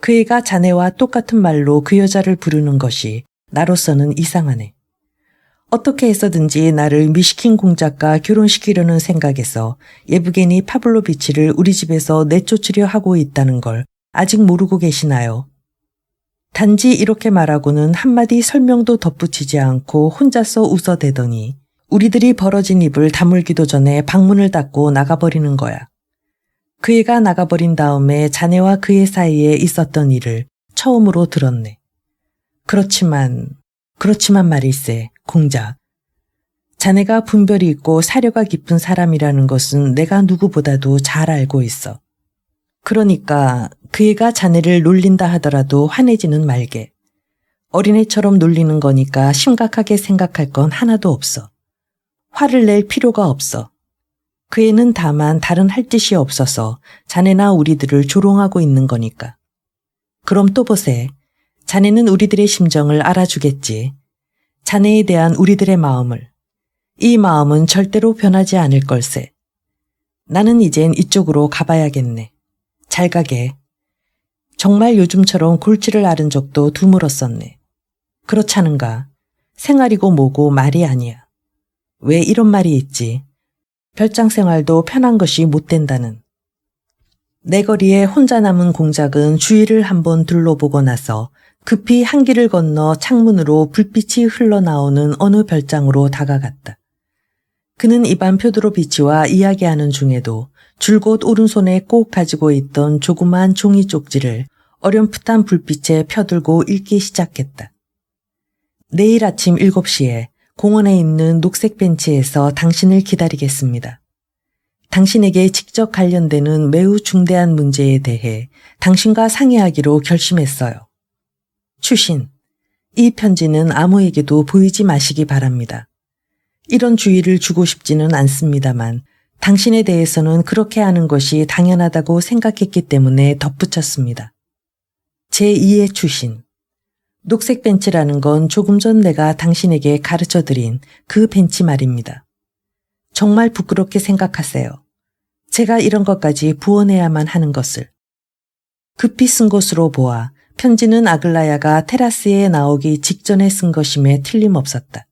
그 애가 자네와 똑같은 말로 그 여자를 부르는 것이 나로서는 이상하네. 어떻게 해서든지 나를 미시킨 공작과 결혼시키려는 생각에서 예브게니 파블로비치를 우리 집에서 내쫓으려 하고 있다는 걸 아직 모르고 계시나요? 단지 이렇게 말하고는 한마디 설명도 덧붙이지 않고 혼자서 웃어대더니 우리들이 벌어진 입을 다물기도 전에 방문을 닫고 나가버리는 거야. 그 애가 나가버린 다음에 자네와 그의 사이에 있었던 일을 처음으로 들었네. 그렇지만 말일세, 공작. 자네가 분별이 있고 사려가 깊은 사람이라는 것은 내가 누구보다도 잘 알고 있어. 그러니까 그 애가 자네를 놀린다 하더라도 화내지는 말게. 어린애처럼 놀리는 거니까 심각하게 생각할 건 하나도 없어. 화를 낼 필요가 없어. 그 애는 다만 다른 할 짓이 없어서 자네나 우리들을 조롱하고 있는 거니까. 그럼 또 보세. 자네는 우리들의 심정을 알아주겠지. 자네에 대한 우리들의 마음을. 이 마음은 절대로 변하지 않을 걸세. 나는 이젠 이쪽으로 가봐야겠네. 잘 가게. 정말 요즘처럼 골치를 앓은 적도 드물었었네. 그렇잖은가. 생활이고 뭐고 말이 아니야. 왜 이런 말이 있지. 별장 생활도 편한 것이 못 된다는. 내 거리에 혼자 남은 공작은 주위를 한번 둘러보고 나서 급히 한 길을 건너 창문으로 불빛이 흘러나오는 어느 별장으로 다가갔다. 그는 이반 표드로비치와 이야기하는 중에도 줄곧 오른손에 꼭 가지고 있던 조그마한 종이 쪽지를 어렴풋한 불빛에 펴들고 읽기 시작했다. 내일 아침 7시에 공원에 있는 녹색 벤치에서 당신을 기다리겠습니다. 당신에게 직접 관련되는 매우 중대한 문제에 대해 당신과 상의하기로 결심했어요. 추신, 이 편지는 아무에게도 보이지 마시기 바랍니다. 이런 주의를 주고 싶지는 않습니다만 당신에 대해서는 그렇게 하는 것이 당연하다고 생각했기 때문에 덧붙였습니다. 제2의 추신. 녹색 벤치라는 건 조금 전 내가 당신에게 가르쳐드린 그 벤치 말입니다. 정말 부끄럽게 생각하세요. 제가 이런 것까지 부어내야만 하는 것을. 급히 쓴 것으로 보아 편지는 아글라야가 테라스에 나오기 직전에 쓴 것임에 틀림없었다.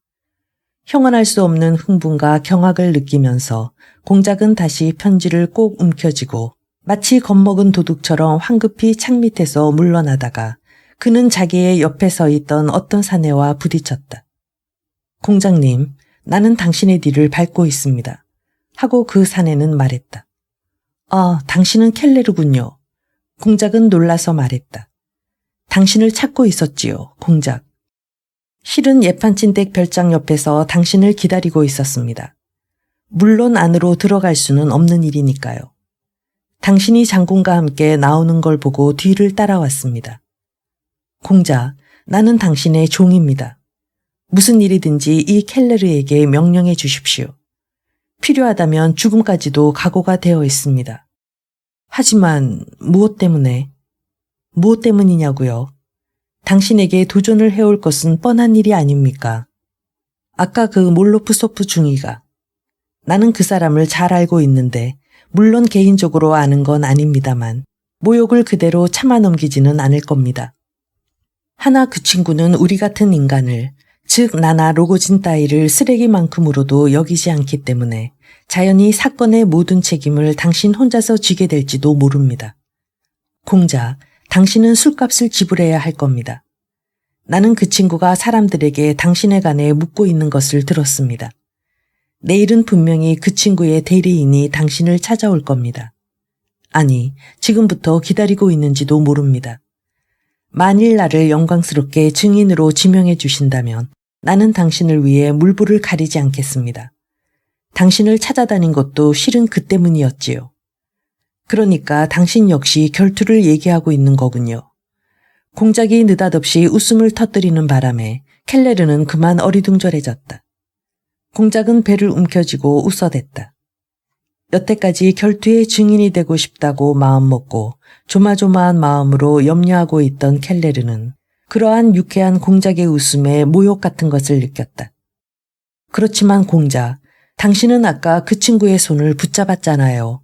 형언할 수 없는 흥분과 경악을 느끼면서 공작은 다시 편지를 꼭 움켜쥐고 마치 겁먹은 도둑처럼 황급히 창 밑에서 물러나다가 그는 자기의 옆에 서 있던 어떤 사내와 부딪혔다. 공장님, 나는 당신의 뒤를 밟고 있습니다. 하고 그 사내는 말했다. 아, 당신은 켈레르군요. 공작은 놀라서 말했다. 당신을 찾고 있었지요, 공작. 실은 예판친댁 별장 옆에서 당신을 기다리고 있었습니다. 물론 안으로 들어갈 수는 없는 일이니까요. 당신이 장군과 함께 나오는 걸 보고 뒤를 따라왔습니다. 공작, 나는 당신의 종입니다. 무슨 일이든지 이 켈레르에게 명령해 주십시오. 필요하다면 죽음까지도 각오가 되어 있습니다. 하지만 무엇 때문이냐고요? 당신에게 도전을 해올 것은 뻔한 일이 아닙니까? 아까 그 몰로프소프 중위가. 나는 그 사람을 잘 알고 있는데 물론 개인적으로 아는 건 아닙니다만 모욕을 그대로 참아 넘기지는 않을 겁니다. 하나 그 친구는 우리 같은 인간을, 즉 나나 로고진 따위를 쓰레기만큼으로도 여기지 않기 때문에 자연히 사건의 모든 책임을 당신 혼자서 지게 될지도 모릅니다. 공작, 당신은 술값을 지불해야 할 겁니다. 나는 그 친구가 사람들에게 당신에 관해 묻고 있는 것을 들었습니다. 내일은 분명히 그 친구의 대리인이 당신을 찾아올 겁니다. 아니, 지금부터 기다리고 있는지도 모릅니다. 만일 나를 영광스럽게 증인으로 지명해 주신다면 나는 당신을 위해 물불을 가리지 않겠습니다. 당신을 찾아다닌 것도 실은 그 때문이었지요. 그러니까 당신 역시 결투를 얘기하고 있는 거군요. 공작이 느닷없이 웃음을 터뜨리는 바람에 켈레르는 그만 어리둥절해졌다. 공작은 배를 움켜쥐고 웃어댔다. 여태까지 결투의 증인이 되고 싶다고 마음먹고 조마조마한 마음으로 염려하고 있던 켈레르는 그러한 유쾌한 공작의 웃음에 모욕 같은 것을 느꼈다. 그렇지만 공작, 당신은 아까 그 친구의 손을 붙잡았잖아요.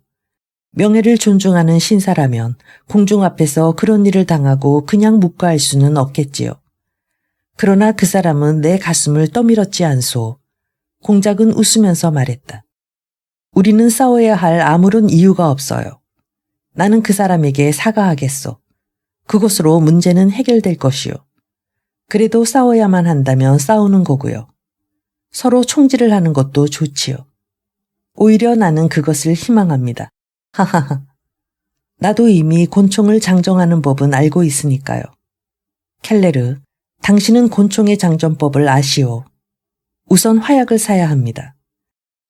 명예를 존중하는 신사라면 공중 앞에서 그런 일을 당하고 그냥 묵과할 수는 없겠지요. 그러나 그 사람은 내 가슴을 떠밀었지 않소. 공작은 웃으면서 말했다. 우리는 싸워야 할 아무런 이유가 없어요. 나는 그 사람에게 사과하겠소. 그것으로 문제는 해결될 것이요. 그래도 싸워야만 한다면 싸우는 거고요. 서로 총질을 하는 것도 좋지요. 오히려 나는 그것을 희망합니다. 하하하. 나도 이미 곤총을 장정하는 법은 알고 있으니까요. 켈레르, 당신은 곤총의 장전법을 아시오. 우선 화약을 사야 합니다.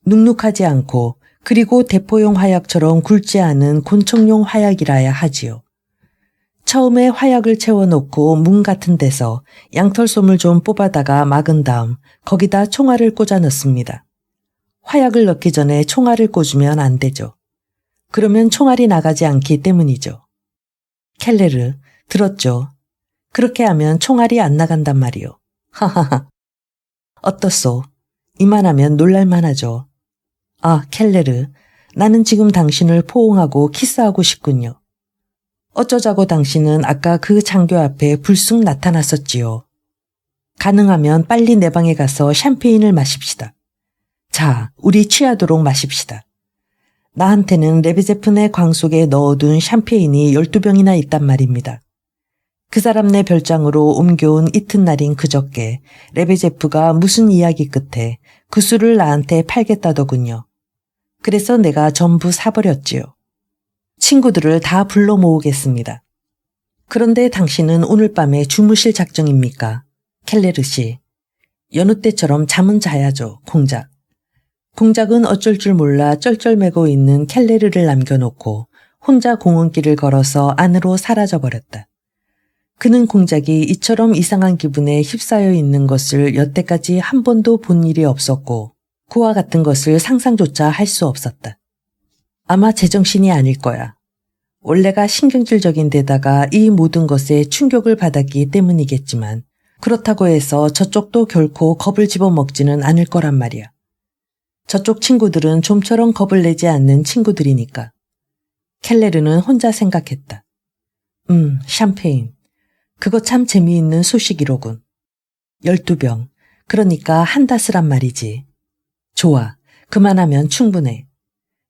눅눅하지 않고 그리고 대포용 화약처럼 굵지 않은 곤총용 화약이라야 하지요. 처음에 화약을 채워놓고 문 같은 데서 양털솜을 좀 뽑아다가 막은 다음 거기다 총알을 꽂아 넣습니다. 화약을 넣기 전에 총알을 꽂으면 안 되죠. 그러면 총알이 나가지 않기 때문이죠. 켈레르, 들었죠? 그렇게 하면 총알이 안 나간단 말이요. 하하하. 어떻소? 이만하면 놀랄만하죠. 아, 켈레르, 나는 지금 당신을 포옹하고 키스하고 싶군요. 어쩌자고 당신은 아까 그 장교 앞에 불쑥 나타났었지요. 가능하면 빨리 내 방에 가서 샴페인을 마십시다. 자, 우리 취하도록 마십시다. 나한테는 레베제프네 광 속에 넣어둔 샴페인이 12병이나 있단 말입니다. 그 사람네 별장으로 옮겨온 이튿날인 그저께 레베제프가 무슨 이야기 끝에 그 술을 나한테 팔겠다더군요. 그래서 내가 전부 사버렸지요. 친구들을 다 불러 모으겠습니다. 그런데 당신은 오늘 밤에 주무실 작정입니까? 켈레르 씨. 여느 때처럼 잠은 자야죠, 공작. 공작은 어쩔 줄 몰라 쩔쩔매고 있는 켈레르를 남겨놓고 혼자 공원길을 걸어서 안으로 사라져버렸다. 그는 공작이 이처럼 이상한 기분에 휩싸여 있는 것을 여태까지 한 번도 본 일이 없었고 그와 같은 것을 상상조차 할 수 없었다. 아마 제정신이 아닐 거야. 원래가 신경질적인 데다가 이 모든 것에 충격을 받았기 때문이겠지만 그렇다고 해서 저쪽도 결코 겁을 집어먹지는 않을 거란 말이야. 저쪽 친구들은 좀처럼 겁을 내지 않는 친구들이니까. 켈레르는 혼자 생각했다. 샴페인. 그거 참 재미있는 소식이로군. 12병. 그러니까 한 다스란 말이지. 좋아. 그만하면 충분해.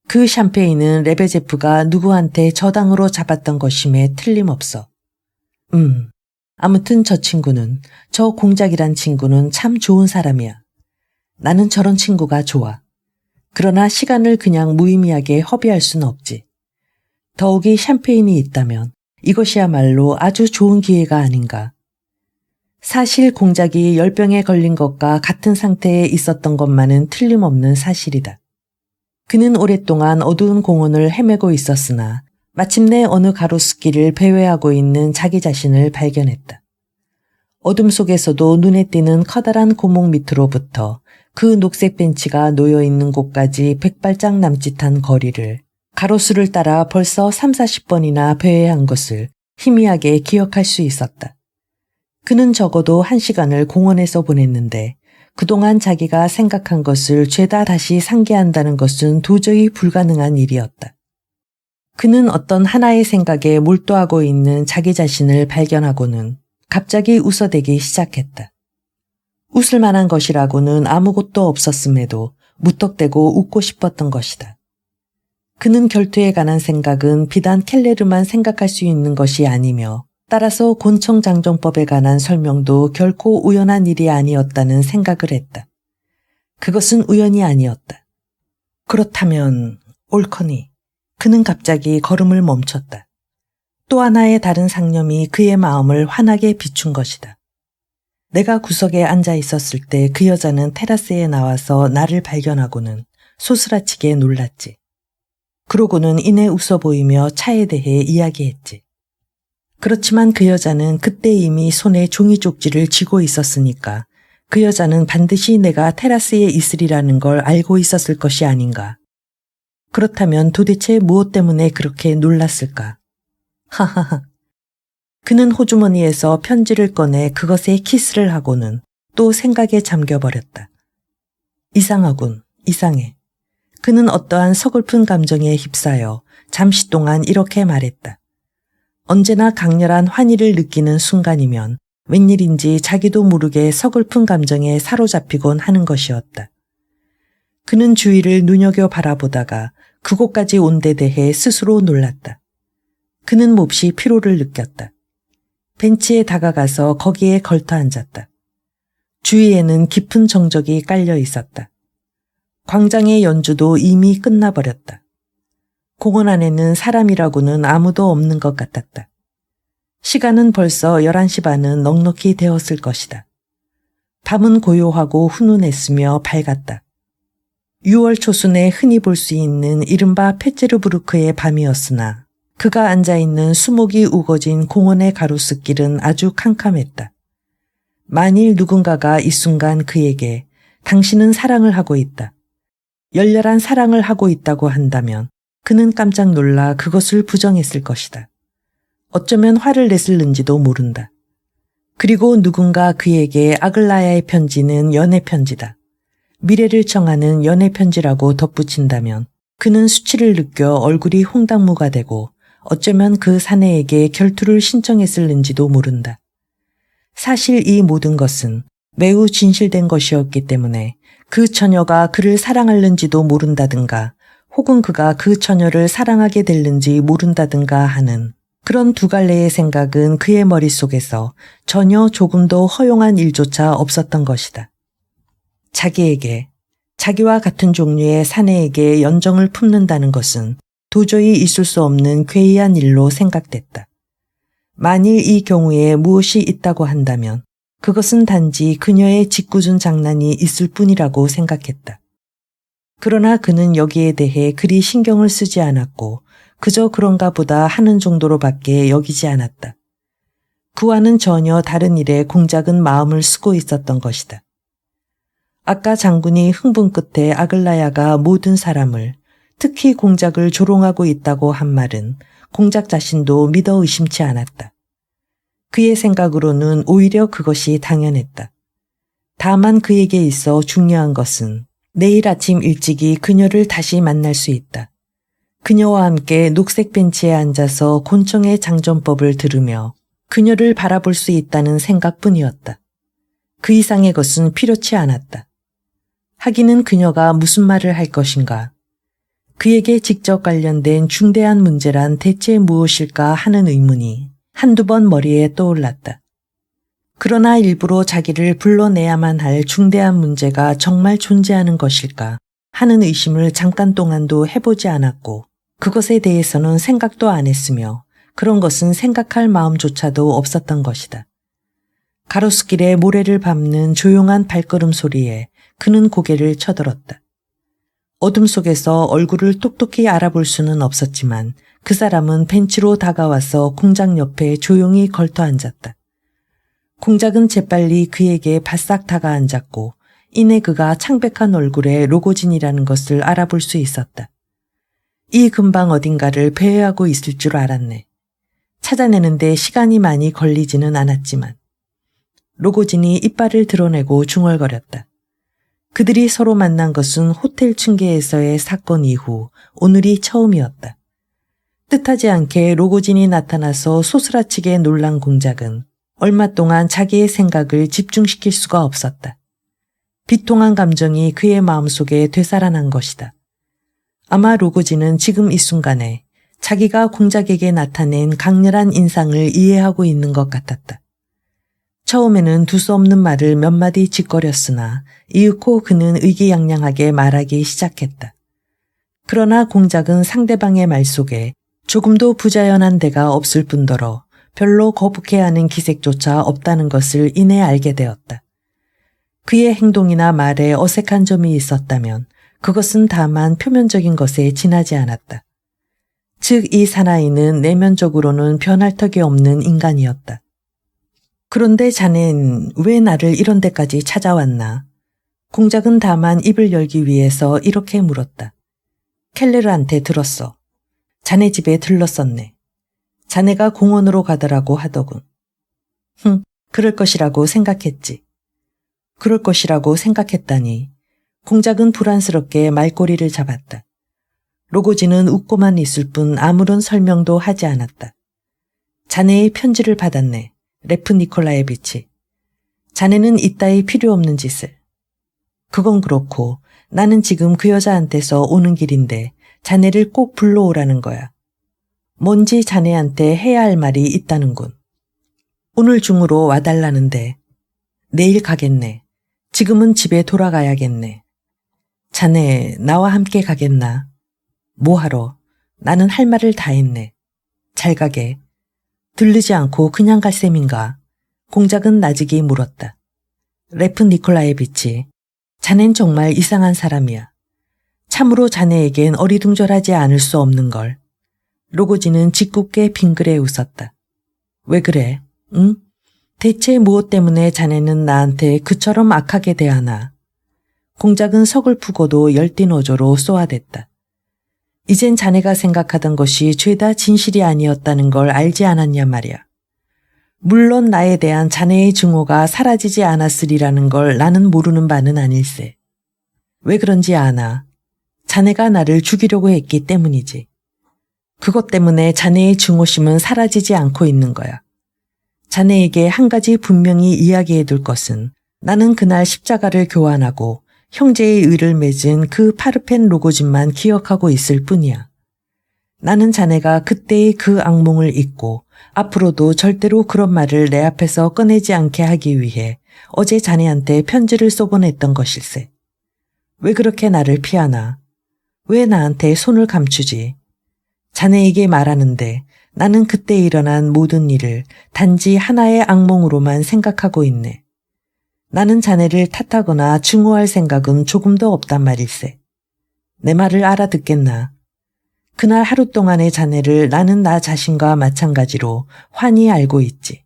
그 샴페인은 레베제프가 누구한테 저당으로 잡았던 것임에 틀림없어. 아무튼 저 공작이란 친구는 참 좋은 사람이야. 나는 저런 친구가 좋아. 그러나 시간을 그냥 무의미하게 허비할 순 없지. 더욱이 샴페인이 있다면 이것이야말로 아주 좋은 기회가 아닌가. 사실 공작이 열병에 걸린 것과 같은 상태에 있었던 것만은 틀림없는 사실이다. 그는 오랫동안 어두운 공원을 헤매고 있었으나 마침내 어느 가로수길을 배회하고 있는 자기 자신을 발견했다. 어둠 속에서도 눈에 띄는 커다란 고목 밑으로부터 그 녹색 벤치가 놓여있는 곳까지 100발짝 남짓한 거리를 가로수를 따라 벌써 30-40번이나 배회한 것을 희미하게 기억할 수 있었다. 그는 적어도 1시간을 공원에서 보냈는데 그동안 자기가 생각한 것을 죄다 다시 상기한다는 것은 도저히 불가능한 일이었다. 그는 어떤 하나의 생각에 몰두하고 있는 자기 자신을 발견하고는 갑자기 웃어대기 시작했다. 웃을 만한 것이라고는 아무것도 없었음에도 무턱대고 웃고 싶었던 것이다. 그는 결투에 관한 생각은 비단 켈레르만 생각할 수 있는 것이 아니며 따라서 곤청장정법에 관한 설명도 결코 우연한 일이 아니었다는 생각을 했다. 그것은 우연이 아니었다. 그렇다면 옳거니 그는 갑자기 걸음을 멈췄다. 또 하나의 다른 상념이 그의 마음을 환하게 비춘 것이다. 내가 구석에 앉아 있었을 때 그 여자는 테라스에 나와서 나를 발견하고는 소스라치게 놀랐지. 그러고는 이내 웃어 보이며 차에 대해 이야기했지. 그렇지만 그 여자는 그때 이미 손에 종이 쪽지를 쥐고 있었으니까 그 여자는 반드시 내가 테라스에 있으리라는 걸 알고 있었을 것이 아닌가. 그렇다면 도대체 무엇 때문에 그렇게 놀랐을까? 하하하. 그는 호주머니에서 편지를 꺼내 그것에 키스를 하고는 또 생각에 잠겨버렸다. 이상하군, 이상해. 그는 어떠한 서글픈 감정에 휩싸여 잠시 동안 이렇게 말했다. 언제나 강렬한 환희를 느끼는 순간이면 웬일인지 자기도 모르게 서글픈 감정에 사로잡히곤 하는 것이었다. 그는 주위를 눈여겨 바라보다가 그곳까지 온 데 대해 스스로 놀랐다. 그는 몹시 피로를 느꼈다. 벤치에 다가가서 거기에 걸터 앉았다. 주위에는 깊은 정적이 깔려 있었다. 광장의 연주도 이미 끝나버렸다. 공원 안에는 사람이라고는 아무도 없는 것 같았다. 시간은 벌써 11시 반은 넉넉히 되었을 것이다. 밤은 고요하고 훈훈했으며 밝았다. 6월 초순에 흔히 볼 수 있는 이른바 페체르부르크의 밤이었으나 그가 앉아있는 수목이 우거진 공원의 가로수길은 아주 캄캄했다. 만일 누군가가 이 순간 그에게 당신은 사랑을 하고 있다. 열렬한 사랑을 하고 있다고 한다면 그는 깜짝 놀라 그것을 부정했을 것이다. 어쩌면 화를 냈을는지도 모른다. 그리고 누군가 그에게 아글라야의 편지는 연애 편지다. 미래를 청하는 연애 편지라고 덧붙인다면 그는 수치를 느껴 얼굴이 홍당무가 되고 어쩌면 그 사내에게 결투를 신청했을는지도 모른다. 사실 이 모든 것은 매우 진실된 것이었기 때문에 그 처녀가 그를 사랑할는지도 모른다든가 혹은 그가 그 처녀를 사랑하게 될는지 모른다든가 하는 그런 두 갈래의 생각은 그의 머릿속에서 전혀 조금도 허용한 일조차 없었던 것이다. 자기에게, 자기와 같은 종류의 사내에게 연정을 품는다는 것은 도저히 있을 수 없는 괴이한 일로 생각됐다. 만일 이 경우에 무엇이 있다고 한다면 그것은 단지 그녀의 짓궂은 장난이 있을 뿐이라고 생각했다. 그러나 그는 여기에 대해 그리 신경을 쓰지 않았고 그저 그런가 보다 하는 정도로밖에 여기지 않았다. 그와는 전혀 다른 일에 공작은 마음을 쓰고 있었던 것이다. 아까 장군이 흥분 끝에 아글라야가 모든 사람을 특히 공작을 조롱하고 있다고 한 말은 공작 자신도 믿어 의심치 않았다. 그의 생각으로는 오히려 그것이 당연했다. 다만 그에게 있어 중요한 것은 내일 아침 일찍이 그녀를 다시 만날 수 있다. 그녀와 함께 녹색 벤치에 앉아서 곤청의 장전법을 들으며 그녀를 바라볼 수 있다는 생각뿐이었다. 그 이상의 것은 필요치 않았다. 하기는 그녀가 무슨 말을 할 것인가. 그에게 직접 관련된 중대한 문제란 대체 무엇일까 하는 의문이 한두 번 머리에 떠올랐다. 그러나 일부러 자기를 불러내야만 할 중대한 문제가 정말 존재하는 것일까 하는 의심을 잠깐 동안도 해보지 않았고 그것에 대해서는 생각도 안 했으며 그런 것은 생각할 마음조차도 없었던 것이다. 가로수길에 모래를 밟는 조용한 발걸음 소리에 그는 고개를 쳐들었다. 어둠 속에서 얼굴을 똑똑히 알아볼 수는 없었지만 그 사람은 벤치로 다가와서 공작 옆에 조용히 걸터 앉았다. 공작은 재빨리 그에게 바싹 다가앉았고 이내 그가 창백한 얼굴에 로고진이라는 것을 알아볼 수 있었다. 이 근방 어딘가를 배회하고 있을 줄 알았네. 찾아내는데 시간이 많이 걸리지는 않았지만 로고진이 이빨을 드러내고 중얼거렸다. 그들이 서로 만난 것은 호텔 층계에서의 사건 이후 오늘이 처음이었다. 뜻하지 않게 로고진이 나타나서 소스라치게 놀란 공작은 얼마 동안 자기의 생각을 집중시킬 수가 없었다. 비통한 감정이 그의 마음속에 되살아난 것이다. 아마 로고진은 지금 이 순간에 자기가 공작에게 나타낸 강렬한 인상을 이해하고 있는 것 같았다. 처음에는 두서없는 말을 몇 마디 짓거렸으나 이윽고 그는 의기양양하게 말하기 시작했다. 그러나 공작은 상대방의 말 속에 조금도 부자연한 데가 없을 뿐더러 별로 거북해하는 기색조차 없다는 것을 이내 알게 되었다. 그의 행동이나 말에 어색한 점이 있었다면 그것은 다만 표면적인 것에 지나지 않았다. 즉 이 사나이는 내면적으로는 변할 턱이 없는 인간이었다. 그런데 자넨 왜 나를 이런 데까지 찾아왔나? 공작은 다만 입을 열기 위해서 이렇게 물었다. 켈레르한테 들었어. 자네 집에 들렀었네. 자네가 공원으로 가더라고 하더군. 그럴 것이라고 생각했지. 그럴 것이라고 생각했다니. 공작은 불안스럽게 말꼬리를 잡았다. 로고진은 웃고만 있을 뿐 아무런 설명도 하지 않았다. 자네의 편지를 받았네. 레프 니콜라예비치. 자네는 이따위 필요 없는 짓을. 그건 그렇고 나는 지금 그 여자한테서 오는 길인데 자네를 꼭 불러오라는 거야. 뭔지 자네한테 해야 할 말이 있다는군. 오늘 중으로 와달라는데 내일 가겠네. 지금은 집에 돌아가야겠네. 자네 나와 함께 가겠나? 뭐하러? 나는 할 말을 다 했네. 잘 가게. 들르지 않고 그냥 갈 셈인가? 공작은 나직이 물었다. 레프 니콜라예비치, 자넨 정말 이상한 사람이야. 참으로 자네에겐 어리둥절하지 않을 수 없는 걸. 로고진은 짓궂게 빙그레 웃었다. 왜 그래? 응? 대체 무엇 때문에 자네는 나한테 그처럼 악하게 대하나? 공작은 서글프고도 열띤 어조로 쏘아댔다. 이젠 자네가 생각하던 것이 죄다 진실이 아니었다는 걸 알지 않았냐 말이야. 물론 나에 대한 자네의 증오가 사라지지 않았으리라는 걸 나는 모르는 바는 아닐세. 왜 그런지 아나? 자네가 나를 죽이려고 했기 때문이지. 그것 때문에 자네의 증오심은 사라지지 않고 있는 거야. 자네에게 한 가지 분명히 이야기해둘 것은 나는 그날 십자가를 교환하고 형제의 의를 맺은 그 파르펜 로고진만 기억하고 있을 뿐이야. 나는 자네가 그때의 그 악몽을 잊고 앞으로도 절대로 그런 말을 내 앞에서 꺼내지 않게 하기 위해 어제 자네한테 편지를 써보냈던 것일세. 왜 그렇게 나를 피하나? 왜 나한테 손을 감추지? 자네에게 말하는데 나는 그때 일어난 모든 일을 단지 하나의 악몽으로만 생각하고 있네. 나는 자네를 탓하거나 증오할 생각은 조금도 없단 말일세. 내 말을 알아듣겠나? 그날 하루 동안의 자네를 나는 나 자신과 마찬가지로 환히 알고 있지.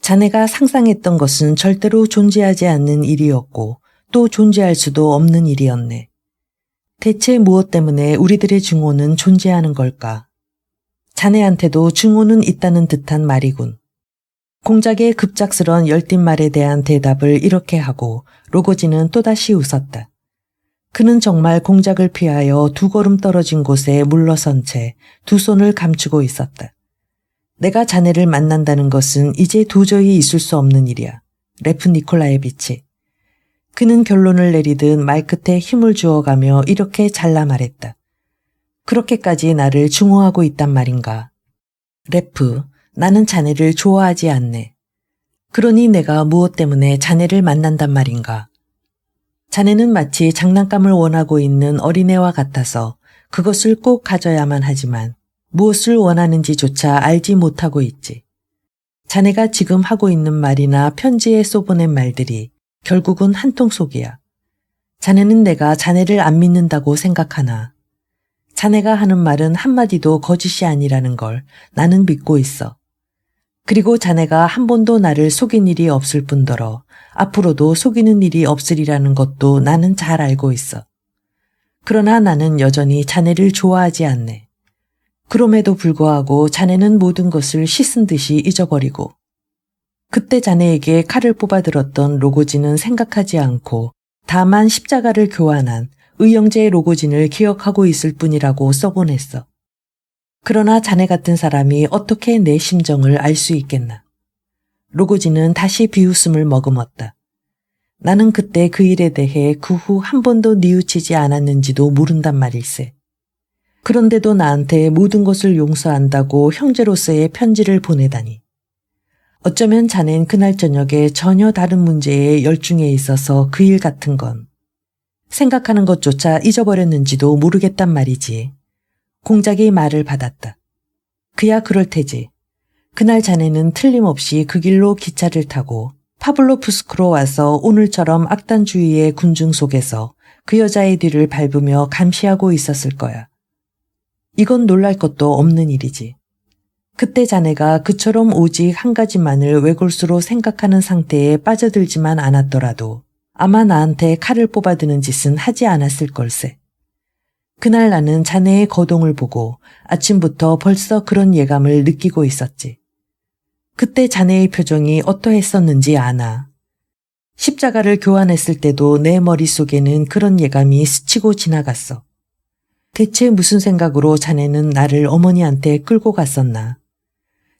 자네가 상상했던 것은 절대로 존재하지 않는 일이었고 또 존재할 수도 없는 일이었네. 대체 무엇 때문에 우리들의 증오는 존재하는 걸까? 자네한테도 증오는 있다는 듯한 말이군. 공작의 급작스런 열띤 말에 대한 대답을 이렇게 하고 로고진은 또다시 웃었다. 그는 정말 공작을 피하여 2걸음 떨어진 곳에 물러선 채 2손을 감추고 있었다. 내가 자네를 만난다는 것은 이제 도저히 있을 수 없는 일이야. 레프 니콜라예비치. 그는 결론을 내리듯 말끝에 힘을 주어가며 이렇게 잘라 말했다. 그렇게까지 나를 증오하고 있단 말인가. 레프, 나는 자네를 좋아하지 않네. 그러니 내가 무엇 때문에 자네를 만난단 말인가. 자네는 마치 장난감을 원하고 있는 어린애와 같아서 그것을 꼭 가져야만 하지만 무엇을 원하는지조차 알지 못하고 있지. 자네가 지금 하고 있는 말이나 편지에 쏘보낸 말들이 결국은 한통속이야. 자네는 내가 자네를 안 믿는다고 생각하나. 자네가 하는 말은 한마디도 거짓이 아니라는 걸 나는 믿고 있어. 그리고 자네가 한 번도 나를 속인 일이 없을 뿐더러 앞으로도 속이는 일이 없으리라는 것도 나는 잘 알고 있어. 그러나 나는 여전히 자네를 좋아하지 않네. 그럼에도 불구하고 자네는 모든 것을 씻은 듯이 잊어버리고 그때 자네에게 칼을 뽑아들었던 로고진은 생각하지 않고 다만 십자가를 교환한 의형제 로고진을 기억하고 있을 뿐이라고 써보냈어. 그러나 자네 같은 사람이 어떻게 내 심정을 알 수 있겠나. 로고진은 다시 비웃음을 머금었다. 나는 그때 그 일에 대해 그 후 한 번도 뉘우치지 않았는지도 모른단 말일세. 그런데도 나한테 모든 것을 용서한다고 형제로서의 편지를 보내다니. 어쩌면 자넨 그날 저녁에 전혀 다른 문제에 열중해 있어서 그 일 같은 건 생각하는 것조차 잊어버렸는지도 모르겠단 말이지. 공작이 말을 받았다. 그야 그럴 테지. 그날 자네는 틀림없이 그 길로 기차를 타고 파블로프스크로 와서 오늘처럼 악단주의의 군중 속에서 그 여자의 뒤를 밟으며 감시하고 있었을 거야. 이건 놀랄 것도 없는 일이지. 그때 자네가 그처럼 오직 한 가지만을 외골수로 생각하는 상태에 빠져들지만 않았더라도 아마 나한테 칼을 뽑아드는 짓은 하지 않았을 걸세. 그날 나는 자네의 거동을 보고 아침부터 벌써 그런 예감을 느끼고 있었지. 그때 자네의 표정이 어떠했었는지 아나. 십자가를 교환했을 때도 내 머릿속에는 그런 예감이 스치고 지나갔어. 대체 무슨 생각으로 자네는 나를 어머니한테 끌고 갔었나.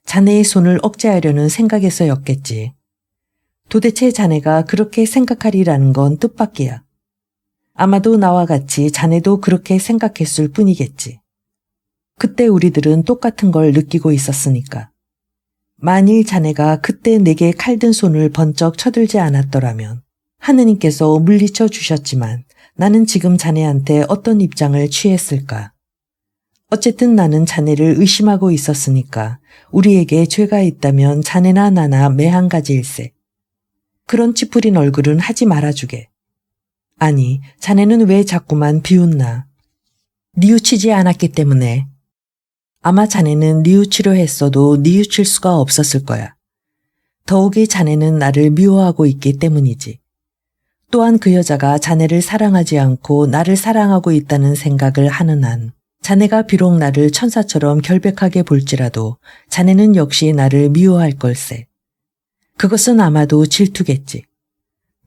자네의 손을 억제하려는 생각에서였겠지. 도대체 자네가 그렇게 생각하리라는 건 뜻밖이야. 아마도 나와 같이 자네도 그렇게 생각했을 뿐이겠지. 그때 우리들은 똑같은 걸 느끼고 있었으니까. 만일 자네가 그때 내게 칼든 손을 번쩍 쳐들지 않았더라면 하느님께서 물리쳐 주셨지만 나는 지금 자네한테 어떤 입장을 취했을까. 어쨌든 나는 자네를 의심하고 있었으니까 우리에게 죄가 있다면 자네나 나나 매한가지일세. 그런 찌푸린 얼굴은 하지 말아주게. 아니, 자네는 왜 자꾸만 비웃나. 뉘우치지 않았기 때문에. 아마 자네는 뉘우치려 했어도 뉘우칠 수가 없었을 거야. 더욱이 자네는 나를 미워하고 있기 때문이지. 또한 그 여자가 자네를 사랑하지 않고 나를 사랑하고 있다는 생각을 하는 한 자네가 비록 나를 천사처럼 결백하게 볼지라도 자네는 역시 나를 미워할 걸세. 그것은 아마도 질투겠지.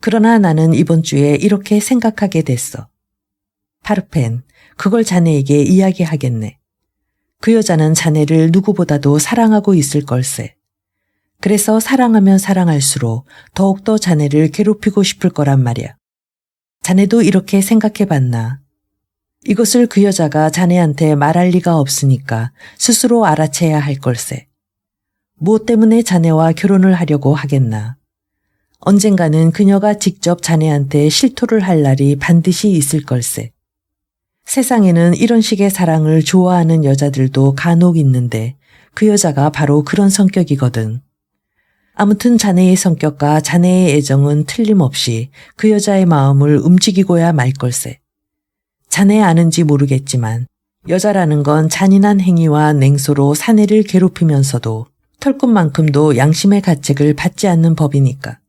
그러나 나는 이번 주에 이렇게 생각하게 됐어. 파르펜, 그걸 자네에게 이야기하겠네. 그 여자는 자네를 누구보다도 사랑하고 있을 걸세. 그래서 사랑하면 사랑할수록 더욱더 자네를 괴롭히고 싶을 거란 말이야. 자네도 이렇게 생각해봤나? 이것을 그 여자가 자네한테 말할 리가 없으니까 스스로 알아채야 할 걸세. 무엇 때문에 자네와 결혼을 하려고 하겠나? 언젠가는 그녀가 직접 자네한테 실토를 할 날이 반드시 있을 걸세. 세상에는 이런 식의 사랑을 좋아하는 여자들도 간혹 있는데 그 여자가 바로 그런 성격이거든. 아무튼 자네의 성격과 자네의 애정은 틀림없이 그 여자의 마음을 움직이고야 말 걸세. 자네 아는지 모르겠지만 여자라는 건 잔인한 행위와 냉소로 사내를 괴롭히면서도 털끝만큼도 양심의 가책을 받지 않는 법이니까.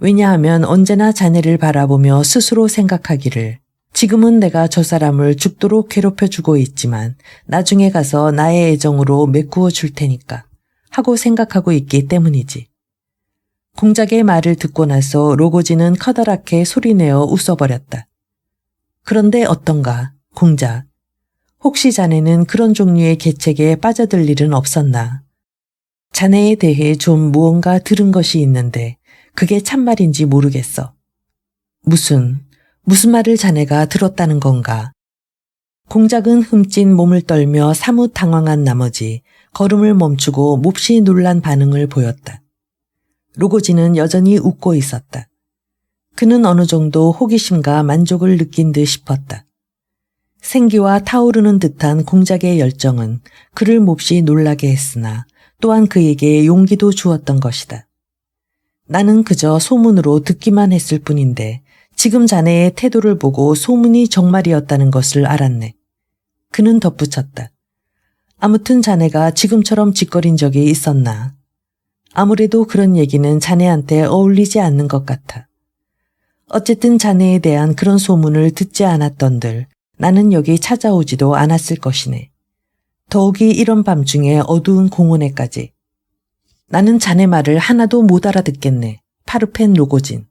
왜냐하면 언제나 자네를 바라보며 스스로 생각하기를 지금은 내가 저 사람을 죽도록 괴롭혀주고 있지만 나중에 가서 나의 애정으로 메꾸어 줄 테니까 하고 생각하고 있기 때문이지. 공작의 말을 듣고 나서 로고진은 커다랗게 소리내어 웃어버렸다. 그런데 어떤가, 공자. 혹시 자네는 그런 종류의 계책에 빠져들 일은 없었나? 자네에 대해 좀 무언가 들은 것이 있는데 그게 참말인지 모르겠어. 무슨 말을 자네가 들었다는 건가? 공작은 흠찐 몸을 떨며 사뭇 당황한 나머지 걸음을 멈추고 몹시 놀란 반응을 보였다. 로고진은 여전히 웃고 있었다. 그는 어느 정도 호기심과 만족을 느낀 듯 싶었다. 생기와 타오르는 듯한 공작의 열정은 그를 몹시 놀라게 했으나 또한 그에게 용기도 주었던 것이다. 나는 그저 소문으로 듣기만 했을 뿐인데 지금 자네의 태도를 보고 소문이 정말이었다는 것을 알았네. 그는 덧붙였다. 아무튼 자네가 지금처럼 짓거린 적이 있었나? 아무래도 그런 얘기는 자네한테 어울리지 않는 것 같아. 어쨌든 자네에 대한 그런 소문을 듣지 않았던들 나는 여기 찾아오지도 않았을 것이네. 더욱이 이런 밤중에 어두운 공원에까지. 나는 자네 말을 하나도 못 알아듣겠네. 파르펜 로고진.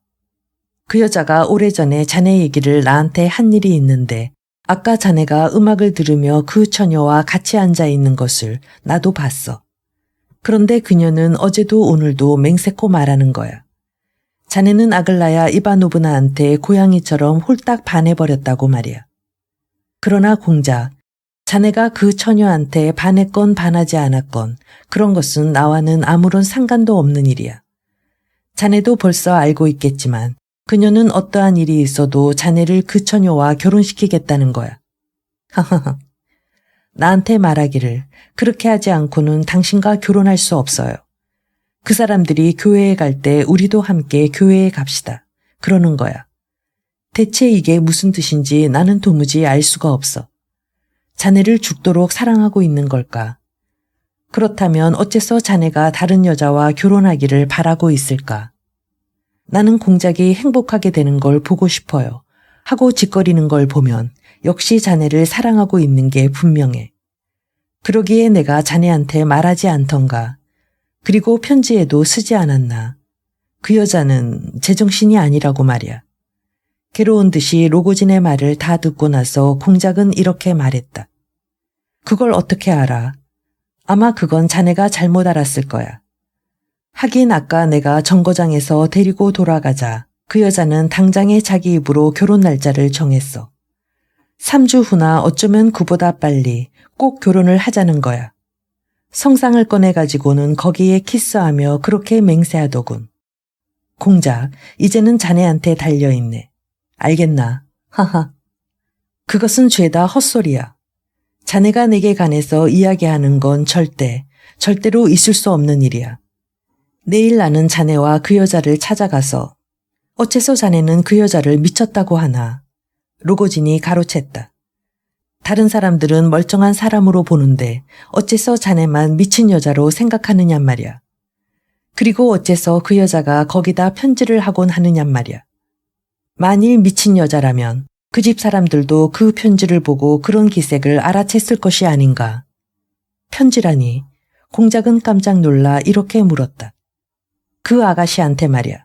그 여자가 오래전에 자네 얘기를 나한테 한 일이 있는데 아까 자네가 음악을 들으며 그 처녀와 같이 앉아 있는 것을 나도 봤어. 그런데 그녀는 어제도 오늘도 맹세코 말하는 거야. 자네는 아글라야 이바노브나한테 고양이처럼 홀딱 반해버렸다고 말이야. 그러나 공작, 자네가 그 처녀한테 반했건 반하지 않았건 그런 것은 나와는 아무런 상관도 없는 일이야. 자네도 벌써 알고 있겠지만 그녀는 어떠한 일이 있어도 자네를 그 처녀와 결혼시키겠다는 거야. 하하하. 나한테 말하기를 그렇게 하지 않고는 당신과 결혼할 수 없어요. 그 사람들이 교회에 갈 때 우리도 함께 교회에 갑시다. 그러는 거야. 대체 이게 무슨 뜻인지 나는 도무지 알 수가 없어. 자네를 죽도록 사랑하고 있는 걸까? 그렇다면 어째서 자네가 다른 여자와 결혼하기를 바라고 있을까? 나는 공작이 행복하게 되는 걸 보고 싶어요. 하고 짓거리는 걸 보면 역시 자네를 사랑하고 있는 게 분명해. 그러기에 내가 자네한테 말하지 않던가. 그리고 편지에도 쓰지 않았나. 그 여자는 제정신이 아니라고 말이야. 괴로운 듯이 로고진의 말을 다 듣고 나서 공작은 이렇게 말했다. 그걸 어떻게 알아? 아마 그건 자네가 잘못 알았을 거야. 하긴 아까 내가 정거장에서 데리고 돌아가자 그 여자는 당장에 자기 입으로 결혼 날짜를 정했어. 3주 후나 어쩌면 그보다 빨리 꼭 결혼을 하자는 거야. 성상을 꺼내가지고는 거기에 키스하며 그렇게 맹세하더군. 공작, 이제는 자네한테 달려있네. 알겠나? 하하. 그것은 죄다 헛소리야. 자네가 내게 관해서 이야기하는 건 절대로 있을 수 없는 일이야. 내일 나는 자네와 그 여자를 찾아가서 어째서 자네는 그 여자를 미쳤다고 하나. 로고진이 가로챘다. 다른 사람들은 멀쩡한 사람으로 보는데 어째서 자네만 미친 여자로 생각하느냔 말이야. 그리고 어째서 그 여자가 거기다 편지를 하곤 하느냔 말이야. 만일 미친 여자라면 그 집 사람들도 그 편지를 보고 그런 기색을 알아챘을 것이 아닌가. 편지라니. 공작은 깜짝 놀라 이렇게 물었다. 그 아가씨한테 말이야.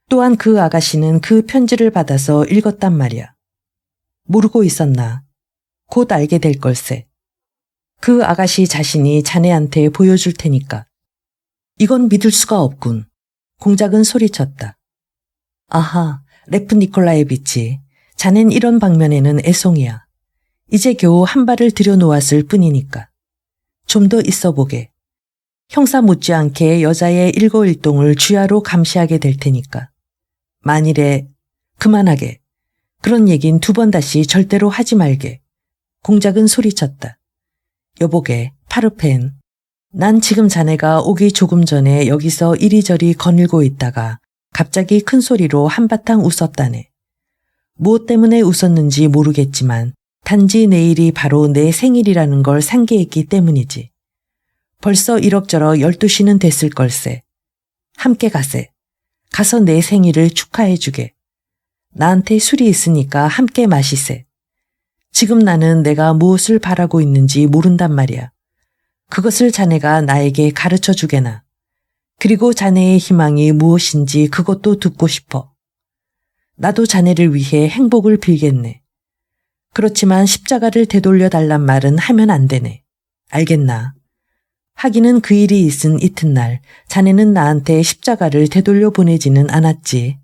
또한 그 아가씨는 그 편지를 받아서 읽었단 말이야. 모르고 있었나. 곧 알게 될 걸세. 그 아가씨 자신이 자네한테 보여줄 테니까. 이건 믿을 수가 없군. 공작은 소리쳤다. 아하, 레프 니콜라예비치. 자넨 이런 방면에는 애송이야. 이제 겨우 한 발을 들여놓았을 뿐이니까. 좀 더 있어 보게. 형사 못지않게 여자의 일거일동을 주야로 감시하게 될 테니까. 만일에 그만하게. 그런 얘긴 두 번 다시 절대로 하지 말게. 공작은 소리쳤다. 여보게, 파르펜. 난 지금 자네가 오기 조금 전에 여기서 이리저리 거닐고 있다가 갑자기 큰 소리로 한바탕 웃었다네. 무엇 때문에 웃었는지 모르겠지만 단지 내일이 바로 내 생일이라는 걸 상기했기 때문이지. 벌써 이럭저럭 12시는 됐을 걸세. 함께 가세. 가서 내 생일을 축하해주게. 나한테 술이 있으니까 함께 마시세. 지금 나는 내가 무엇을 바라고 있는지 모른단 말이야. 그것을 자네가 나에게 가르쳐 주게나. 그리고 자네의 희망이 무엇인지 그것도 듣고 싶어. 나도 자네를 위해 행복을 빌겠네. 그렇지만 십자가를 되돌려 달란 말은 하면 안 되네. 알겠나? 하기는 그 일이 있은 이튿날 자네는 나한테 십자가를 되돌려 보내지는 않았지.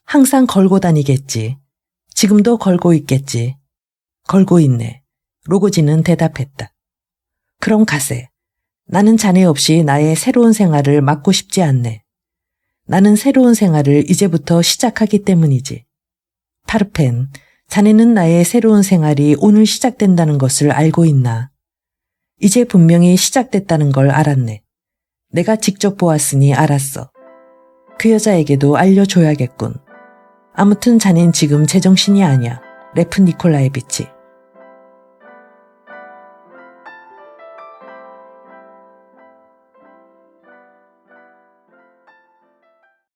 항상 걸고 다니겠지. 지금도 걸고 있겠지. 걸고 있네. 로고지는 대답했다. 그럼 가세. 나는 자네 없이 나의 새로운 생활을 맡고 싶지 않네. 나는 새로운 생활을 이제부터 시작하기 때문이지. 파르펜, 자네는 나의 새로운 생활이 오늘 시작된다는 것을 알고 있나? 이제 분명히 시작됐다는 걸 알았네. 내가 직접 보았으니 알았어. 그 여자에게도 알려줘야겠군. 아무튼 자넨 지금 제정신이 아니야. 레프 니콜라에비치.